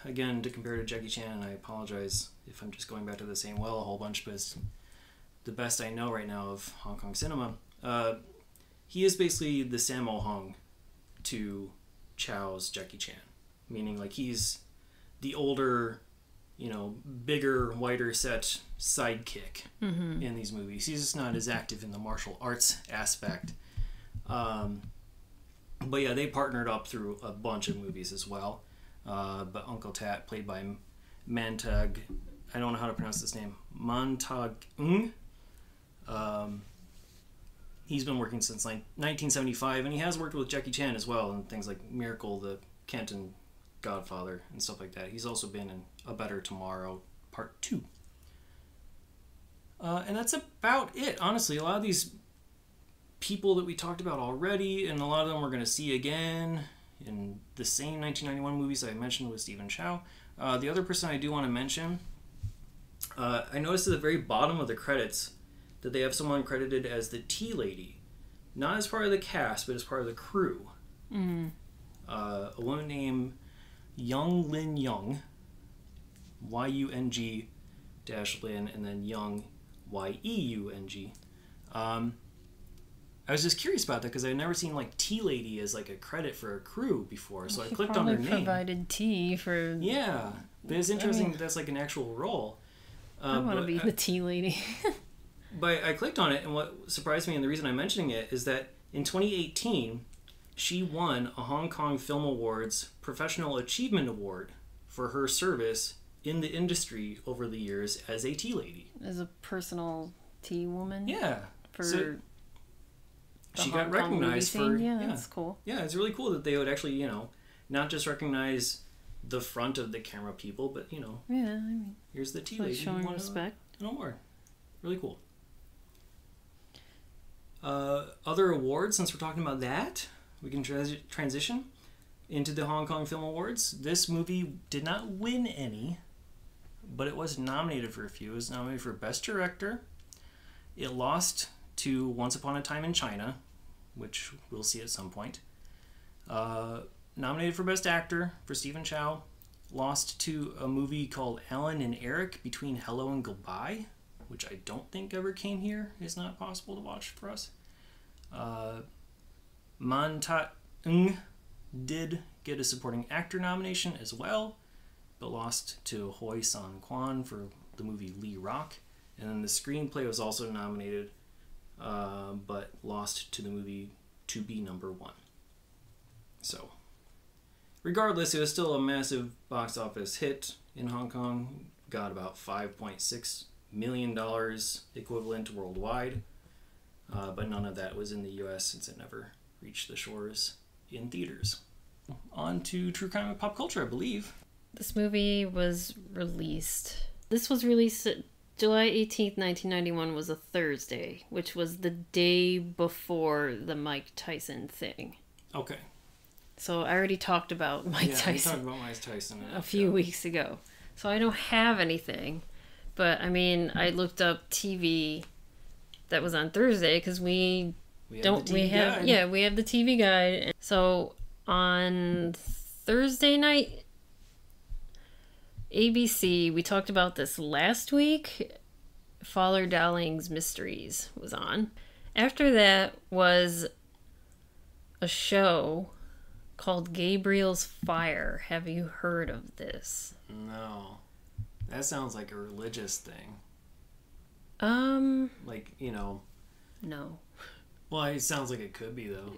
again, to compare to Jackie Chan, and I apologize if I'm just going back to the same well a whole bunch, but it's the best I know right now of Hong Kong cinema. He is basically the Sammo Hung to Chow's Jackie Chan, meaning like he's the older, you know, bigger, wider set sidekick in these movies. He's just not as active in the martial arts aspect. But yeah, they partnered up through a bunch of movies as well. But Uncle Tat, played by Mantag, I don't know how to pronounce this name, Mantag Ng. He's been working since 1975, and he has worked with Jackie Chan as well in things like Miracle, the Canton Godfather, and stuff like that. He's also been in A Better Tomorrow Part 2. And that's about it, honestly. A lot of these people that we talked about already, and a lot of them we're going to see again in the same 1991 movies I mentioned with Steven Chow. The other person I do want to mention, I noticed at the very bottom of the credits that they have someone credited as the Tea Lady. Not as part of the cast, but as part of the crew. A woman named Young Lin Young, Y-U-N-G -Lin, and then Young, Y-E-U-N-G. I was just curious about that because I've never seen like Tea Lady as like a credit for a crew before, so I clicked on her name. Provided tea for. Yeah, but it's interesting that that's like an actual role. I want to be the Tea Lady. But I clicked on it, and what surprised me, and the reason I'm mentioning it, is that in 2018, she won a Hong Kong Film Awards Professional Achievement Award for her service in the industry over the years as a tea lady. As a personal tea woman? Yeah. For she got recognized for... Yeah, that's cool. Yeah, it's really cool that they would actually, you know, not just recognize the front of the camera people, but Yeah, I mean, here's the tea like lady. showing respect. An award. Really cool. Other awards, since we're talking about that, we can transition into the Hong Kong Film Awards. This movie did not win any, but it was nominated for a few. It was nominated for Best Director. It lost to Once Upon a Time in China, which we'll see at some point. Nominated for Best Actor for Steven Chow. Lost to a movie called Alan and Eric Between Hello and Goodbye, which I don't think ever came here. It's not possible to watch for us. Man Ta-ng did get a supporting actor nomination as well, but lost to Hoi San Kwan for the movie Lee Rock. And then the screenplay was also nominated, but lost to the movie To Be Number One. So, regardless, it was still a massive box office hit in Hong Kong. Got about $5.6 million equivalent worldwide, but none of that was in the US since it never reached the shores in theaters. On to true crime and pop culture, I believe. This movie was released. This was released July 18th, 1991 was a Thursday, which was the day before the Mike Tyson thing. Okay. So I already talked about Mike Tyson. We talked about Mike Tyson a few weeks ago. So I don't have anything. But, I mean, I looked up TV that was on Thursday because we have the TV guide. So on Thursday night, ABC, we talked about this last week, Father Dowling's Mysteries was on. After that was a show called Gabriel's Fire. Have you heard of this? No. That sounds like a religious thing. Like, No. Well, it sounds like it could be, though.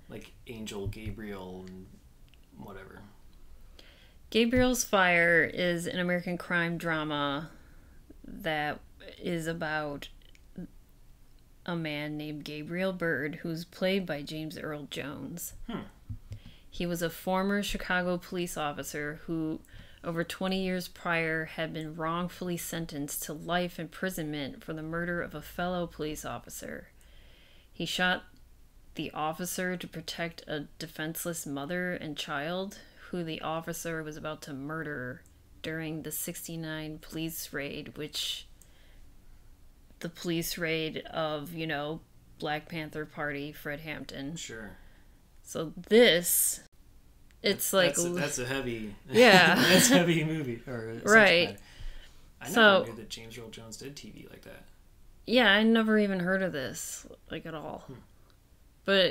Like Angel Gabriel and whatever. Gabriel's Fire is an American crime drama that is about a man named Gabriel Byrd, who's played by James Earl Jones. He was a former Chicago police officer who, over 20 years prior, had been wrongfully sentenced to life imprisonment for the murder of a fellow police officer. He shot the officer to protect a defenseless mother and child who the officer was about to murder during the '69 police raid, which the police raid of, Black Panther Party, Fred Hampton. Sure. So this, it's like... That's a heavy... Yeah. That's a heavy movie. Or right. I never knew that James Earl Jones did TV like that. Yeah, I never even heard of this, at all. But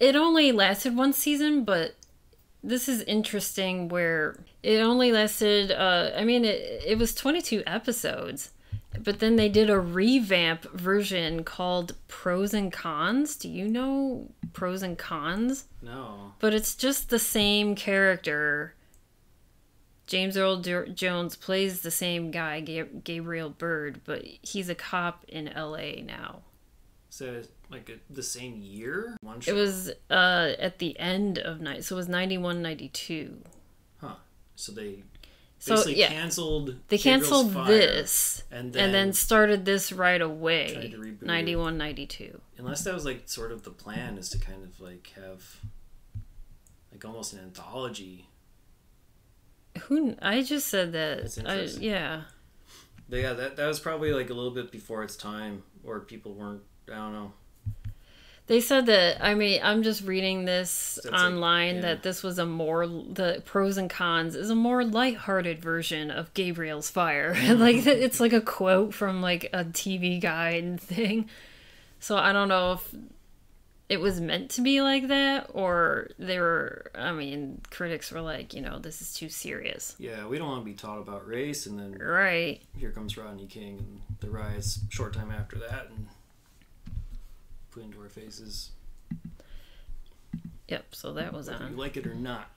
it only lasted one season, but this is interesting where it only lasted, it was 22 episodes, but then they did a revamp version called Pros and Cons. Do you know Pros and Cons? No. But it's just the same character. James Earl Jones plays the same guy, Gabriel Byrd, but he's a cop in LA now. So, the same year? One show? It was at the end of night, so it was 91, 92. Huh. So they basically canceled. They canceled this, and then started this right away. Tried to reboot 91, 92. Unless that was sort of the plan, is to kind of have almost an anthology. I just said that. That's interesting. Yeah. But yeah, that was probably a little bit before its time, or people weren't. I don't know. They said that, I'm just reading this online, that this was the Pros and Cons is a more lighthearted version of Gabriel's Fire. It's a quote from a TV guide thing. So I don't know if it was meant to be like that, or critics were this is too serious. Yeah, we don't want to be taught about race, and then right here comes Rodney King and the riots short time after that, and put into our faces. Yep, so that was whether on. You like it or not.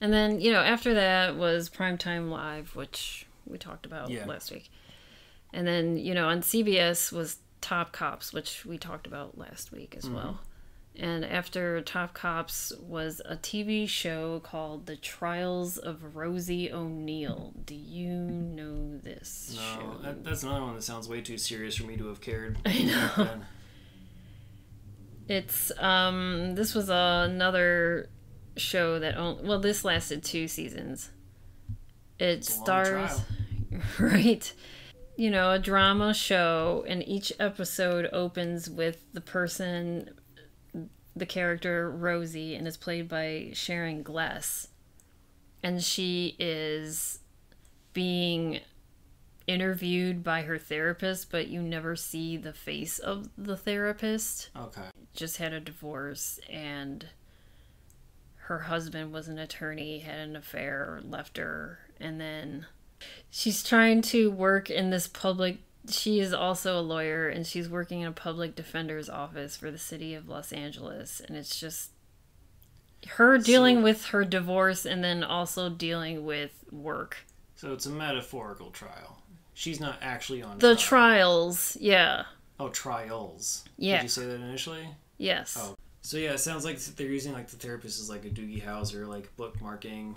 And then, after that was Primetime Live, which we talked about last week. And then, on CBS was Top Cops, which we talked about last week as well. And after Top Cops was a TV show called The Trials of Rosie O'Neill. Do you know this show? No, that's another one that sounds way too serious for me to have cared. I know. It's, this was another show that, this lasted 2 seasons. It stars, right? You know, a drama show, and each episode opens with the character Rosie, and is played by Sharon Gless. And she is being interviewed by her therapist, but you never see the face of the therapist. Okay. Just had a divorce, and her husband was an attorney, had an affair, left her, and then she's trying to work in this she is also a lawyer, and she's working in a public defender's office for the city of Los Angeles, and it's just her dealing with her divorce and then also dealing with work. So it's a metaphorical trial. She's not actually on the trial. Trials, yeah. Oh, trials. Yeah. Did you say that initially? Yes. Oh. So yeah, it sounds like they're using like the therapist as like a Doogie Howser, like bookmarking,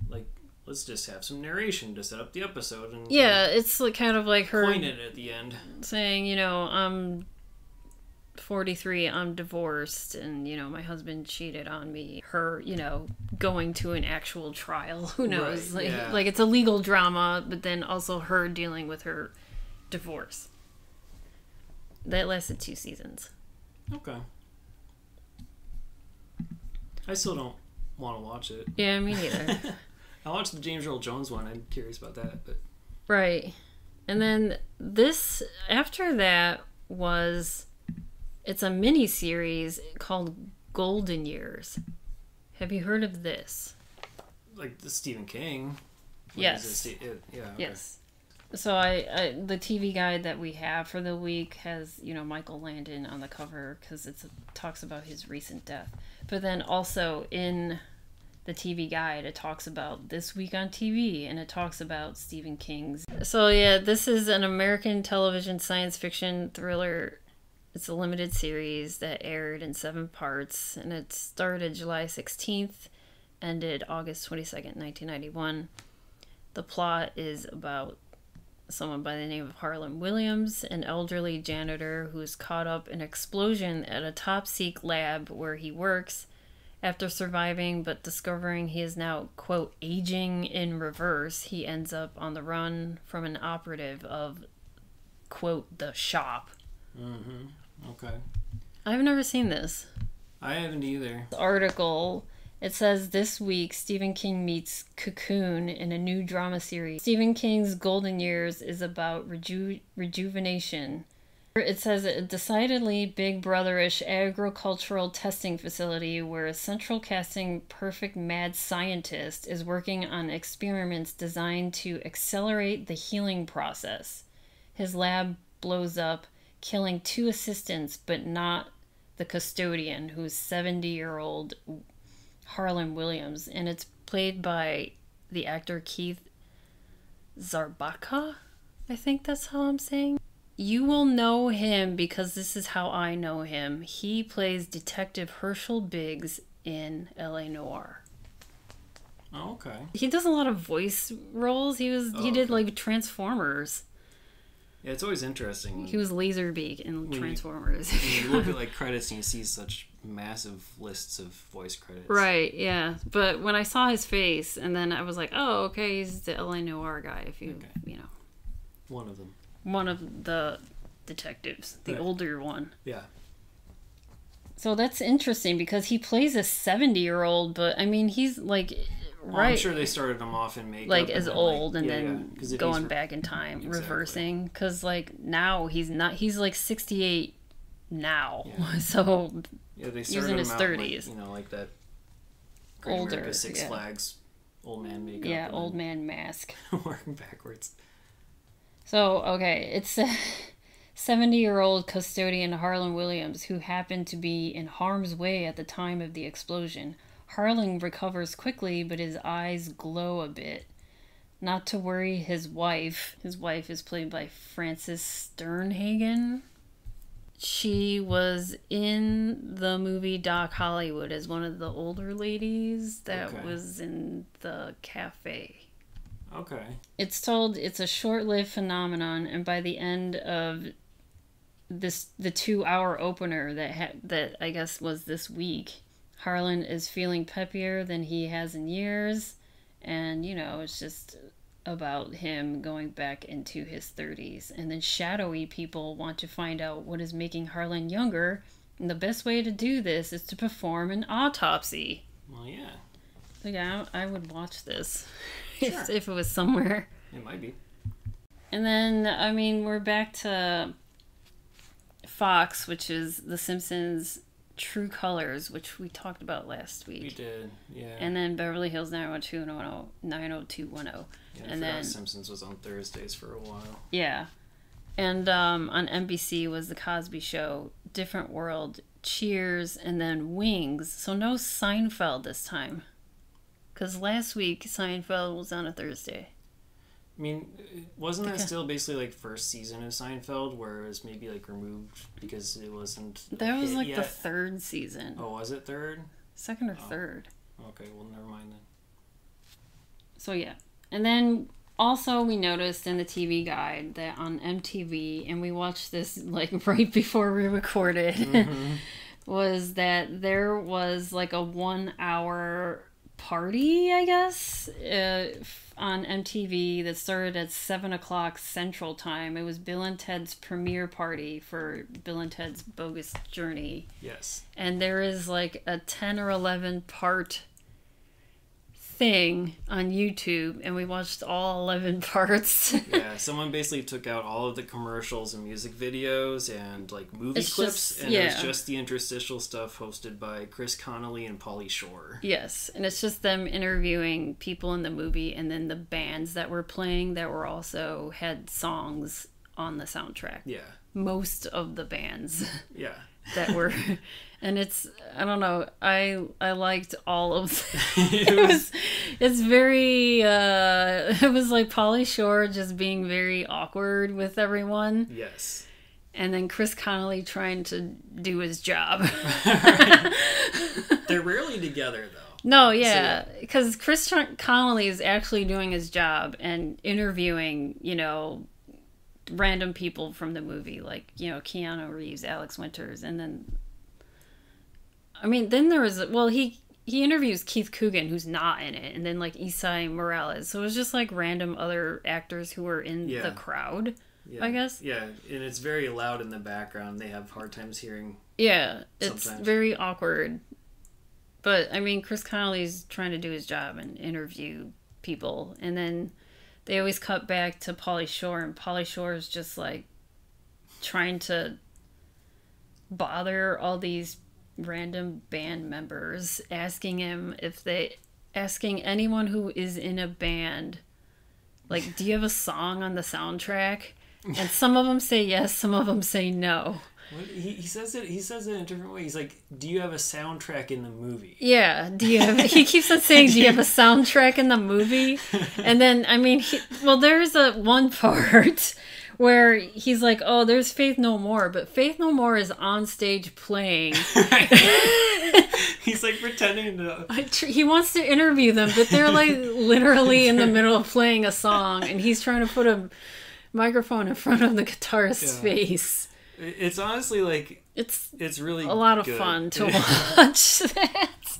like let's just have some narration to set up the episode. And yeah, it's like kind of like her pointed at the end, saying, you know, I'm 43, I'm divorced, and you know my husband cheated on me. Her, you know, going to an actual trial. Who knows? Right, yeah. Like it's a legal drama, but then also her dealing with her divorce. That lasted 2 seasons. Okay. I still don't want to watch it. Yeah, me neither. I watched the James Earl Jones one. I'm curious about that, but right. And then this after that it's a mini series called Golden Years. Have you heard of this? Like the Stephen King. Yes. Yeah. Okay. Yes. So I the TV guide that we have for the week has, you know, Michael Landon on the cover because it talks about his recent death. But then also in the TV guide, it talks about This Week on TV, and it talks about Stephen King's. So yeah, this is an American television science fiction thriller. It's a limited series that aired in 7 parts, and it started July 16th, ended August 22nd, 1991. The plot is about someone by the name of Harlan Williams, an elderly janitor who is caught up in an explosion at a top-secret lab where he works. After surviving but discovering he is now, quote, aging in reverse, he ends up on the run from an operative of, quote, the shop. Mm-hmm. Okay. I've never seen this. I haven't either. The article, it says this week Stephen King meets Cocoon in a new drama series. Stephen King's Golden Years is about rejuvenation. It says a decidedly Big Brother-ish agricultural testing facility where a central casting perfect mad scientist is working on experiments designed to accelerate the healing process. His lab blows up, killing 2 assistants, but not the custodian, who's 70-year-old Harlan Williams, and it's played by the actor Keith Zarbaka. I think that's how I'm saying. You will know him because this is how I know him. He plays Detective Herschel Biggs in L.A. Noire. Oh, okay. He does a lot of voice roles. He did like Transformers. Yeah, it's always interesting. He was Laserbeak in Transformers. When you look at like credits and you see such massive lists of voice credits. Right, yeah. But when I saw his face, and then I was like, oh, okay, he's the L.A. Noire guy, if you know. One of them. One of the detectives, the older one. Yeah. So that's interesting because he plays a 70-year-old, but I mean, he's like, right. I'm sure they started him off in makeup. Like as old like, and then going back in time, reversing. Because like now he's not, he's like 68 now. Yeah. So they started using his 30s. Like, like that Great older America Six Flags old man makeup. Yeah, old man mask. Working backwards. So, okay, it's a 70-year-old custodian Harlan Williams who happened to be in harm's way at the time of the explosion. Harlan recovers quickly, but his eyes glow a bit. Not to worry his wife is played by Frances Sternhagen. she was in the movie Doc Hollywood as one of the older ladies that was in the cafe. Okay. It's told it's a short-lived phenomenon, and by the end of the 2-hour opener that I guess was this week, Harlan is feeling peppier than he has in years, and it's just about him going back into his 30s. And then shadowy people want to find out what is making Harlan younger, and the best way to do this is to perform an autopsy. Well, yeah. So yeah, I would watch this Sure. if it was somewhere. It might be. And then, we're back to Fox, which is The Simpsons True Colors, which we talked about last week. We did, yeah. And then Beverly Hills 90210. Yeah, and then Simpsons was on Thursdays for a while. Yeah. And on NBC was The Cosby Show, Different World, Cheers, and then Wings. So no Seinfeld this time. Because last week Seinfeld was on a Thursday. I mean, wasn't that still basically like first season of Seinfeld, where it was maybe like removed because it wasn't... That was like the third season. Oh, was it third? Second or third. Okay, well, never mind then. So yeah. And then also we noticed in the TV guide that on MTV, and we watched this like right before we recorded, was that there was like a 1-hour party, I guess, on MTV that started at 7 o'clock Central Time. It was Bill and Ted's premiere party for Bill and Ted's Bogus Journey. Yes. And there is like a 10 or 11 part thing on YouTube, and we watched all 11 parts. Yeah, someone basically took out all of the commercials and music videos and like movie clips, and it was just the interstitial stuff hosted by Chris Connolly and Pauly Shore. Yes, and it's just them interviewing people in the movie, and then the bands that were playing that were also had songs on the soundtrack. Yeah. Most of the bands. Yeah. That were, and it's, I don't know, I liked all of it's very it was like Pauly Shore just being very awkward with everyone. Yes. And then Chris Connolly trying to do his job. They're rarely together though. No, yeah, because Chris Connolly is actually doing his job and interviewing, random people from the movie, like, Keanu Reeves, Alex Winters, and then there was, he interviews Keith Coogan, who's not in it, and then like Isai Morales, so it was just like random other actors who were in the crowd, I guess. Yeah, and it's very loud in the background. They have hard times hearing. Yeah, it's very awkward. But, Chris Connolly's trying to do his job and interview people, and then they always cut back to Pauly Shore, and Pauly Shore is just, like, trying to bother all these random band members, asking anyone who is in a band, like, do you have a song on the soundtrack? And some of them say yes, some of them say no. What? He says it in a different way. He's like, do you have a soundtrack in the movie? Yeah. He keeps on saying, do you have a soundtrack in the movie? And then, there's one part where he's like, oh, there's Faith No More, but Faith No More is on stage playing. He's like pretending to... He wants to interview them, but they're like literally in the middle of playing a song, and he's trying to put a microphone in front of the guitarist's face. It's honestly like it's really a lot of fun to watch that.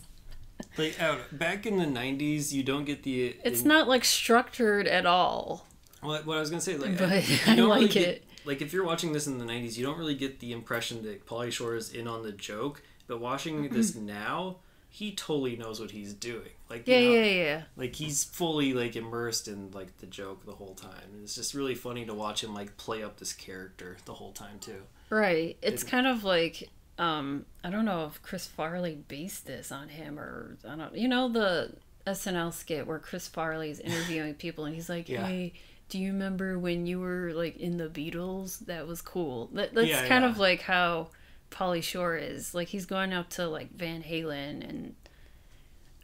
Like back in the 90s, you don't get the. It's not like structured at all. What I was gonna say, like, but I like really it. Like if you're watching this in the 90s, you don't really get the impression that Pauly Shore is in on the joke. But watching this now, he totally knows what he's doing. Like yeah. Like he's fully like immersed in like the joke the whole time. And it's just really funny to watch him like play up this character the whole time too. Right. It's kind of like I don't know if Chris Farley based this on him or I don't. The SNL skit where Chris Farley is interviewing people and he's like, hey, do you remember when you were like in the Beatles? That was cool. That's kind of like how Pauly Shore is. Like he's going up to like Van Halen and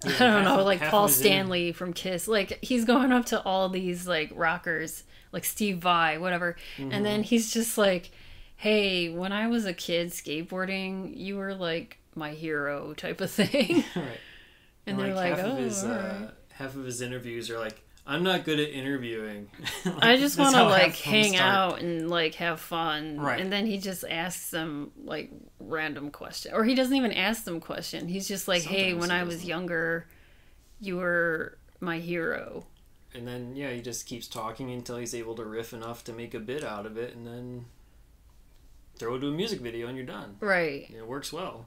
I don't know, like Paul Stanley from Kiss. Like he's going up to all these like rockers, like Steve Vai, whatever. Mm-hmm. And then he's just like, hey, when I was a kid skateboarding, you were like my hero type of thing. Right. And they're like, half oh, of his, all right. half of his interviews are like, I'm not good at interviewing. Like, I just want to like hang start. out and like have fun. Right. And then he just asks them like random question, or he doesn't even ask them question. He's just like, hey, Sometimes when he I was doesn't. younger, you were my hero. And then, yeah, he just keeps talking until he's able to riff enough to make a bit out of it, and then throw it to a music video and you're done. Right. It works well.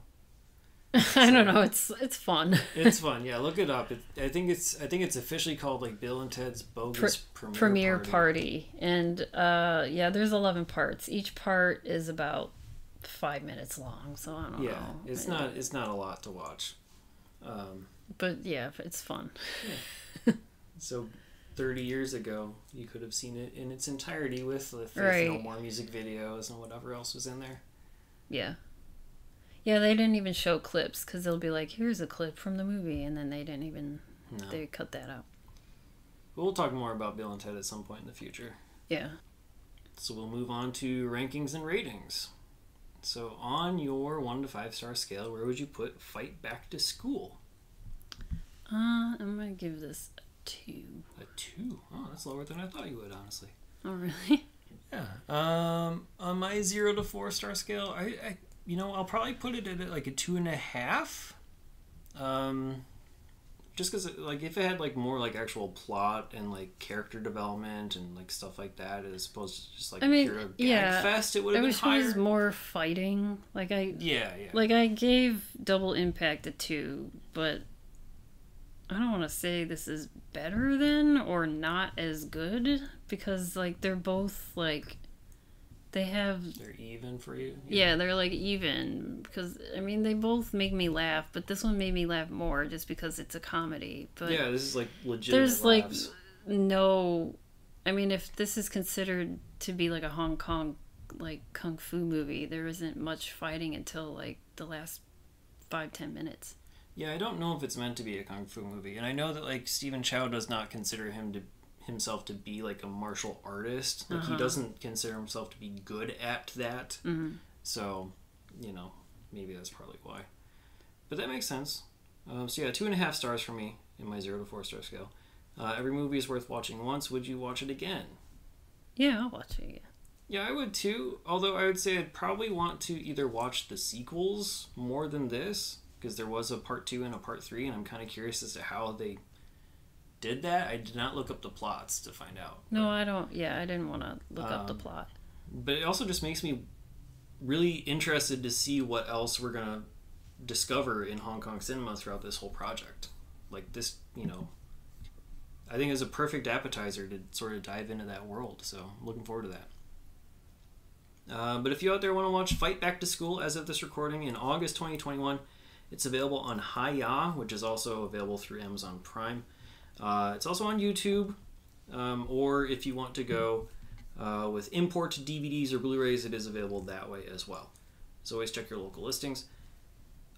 I don't know. It's fun. It's fun. Yeah, look it up. I think it's officially called like Bill and Ted's Bogus Premiere Party. And yeah, there's 11 parts. Each part is about 5 minutes long, so I don't know. Yeah, it's not a lot to watch. But yeah, it's fun. Yeah. So 30 years ago, you could have seen it in its entirety with right. no more music videos and whatever else was in there. Yeah. Yeah, they didn't even show clips because they'll be like, here's a clip from the movie, and then they didn't even, they cut that out. We'll talk more about Bill and Ted at some point in the future. Yeah. So we'll move on to rankings and ratings. So on your 1 to 5 star scale, where would you put Fight Back to School? I'm going to give this a 2. A 2? Oh, that's lower than I thought you would, honestly. Oh, really? Yeah. On my 0 to 4 star scale, I I'll probably put it at like a 2.5. Just because, like, if it had like more like actual plot and like character development and like stuff like that, as opposed to just like pure gag fest, it would have been higher. I wish it was more fighting. Like yeah. Like I gave Double Impact a 2, but I don't want to say this is better than or not as good because like they're both like. They're even for you? Yeah, they're like even because I mean they both make me laugh, but this one made me laugh more just because it's a comedy. But yeah, this is like legitimate there's laughs. Like no, I mean if this is considered to be like a Hong Kong like kung fu movie, there isn't much fighting until like the last 5-10 minutes. Yeah, I don't know if it's meant to be a kung fu movie, and I know that like Steven Chow does not consider himself to be like a martial artist. Like he doesn't consider himself to be good at that. So maybe that's probably why, but that makes sense. So yeah, 2.5 stars for me in my 0 to 4 star scale. Every movie is worth watching once. Would you watch it again? Yeah, I'll watch it again. Yeah, I would too, although I would say I'd probably want to either watch the sequels more than this, because there was a part 2 and a part 3, and I'm kind of curious as to how they did that. I did not look up the plots to find out. No, I don't. Yeah, I didn't want to look up the plot. But it also just makes me really interested to see what else we're going to discover in Hong Kong cinema throughout this whole project. Like this, I think is a perfect appetizer to sort of dive into that world. So I'm looking forward to that. But if you out there want to watch Fight Back to School as of this recording in August 2021, it's available on Hi-Ya, which is also available through Amazon Prime. It's also on YouTube, or if you want to go with import DVDs or Blu-rays, it is available that way as well. So always check your local listings.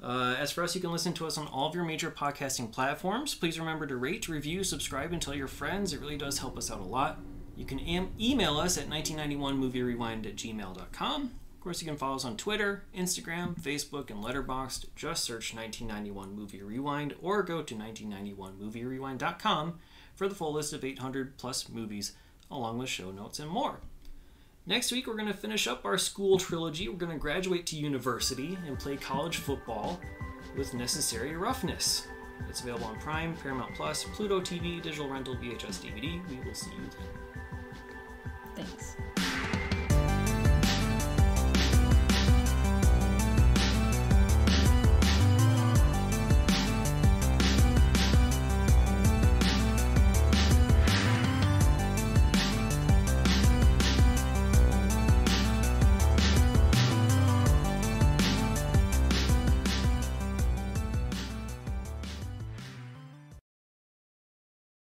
As for us, you can listen to us on all of your major podcasting platforms. Please remember to rate, review, subscribe, and tell your friends. It really does help us out a lot. You can email us at 1991movierewind@gmail.com. Of course, you can follow us on Twitter, Instagram, Facebook, and Letterboxd. Just search 1991 Movie Rewind or go to 1991movierewind.com for the full list of 800 plus movies, along with show notes and more. Next week, we're going to finish up our school trilogy. We're going to graduate to university and play college football with Necessary Roughness. It's available on Prime, Paramount Plus, Pluto TV, digital rental, VHS, DVD. We will see you then. Thanks.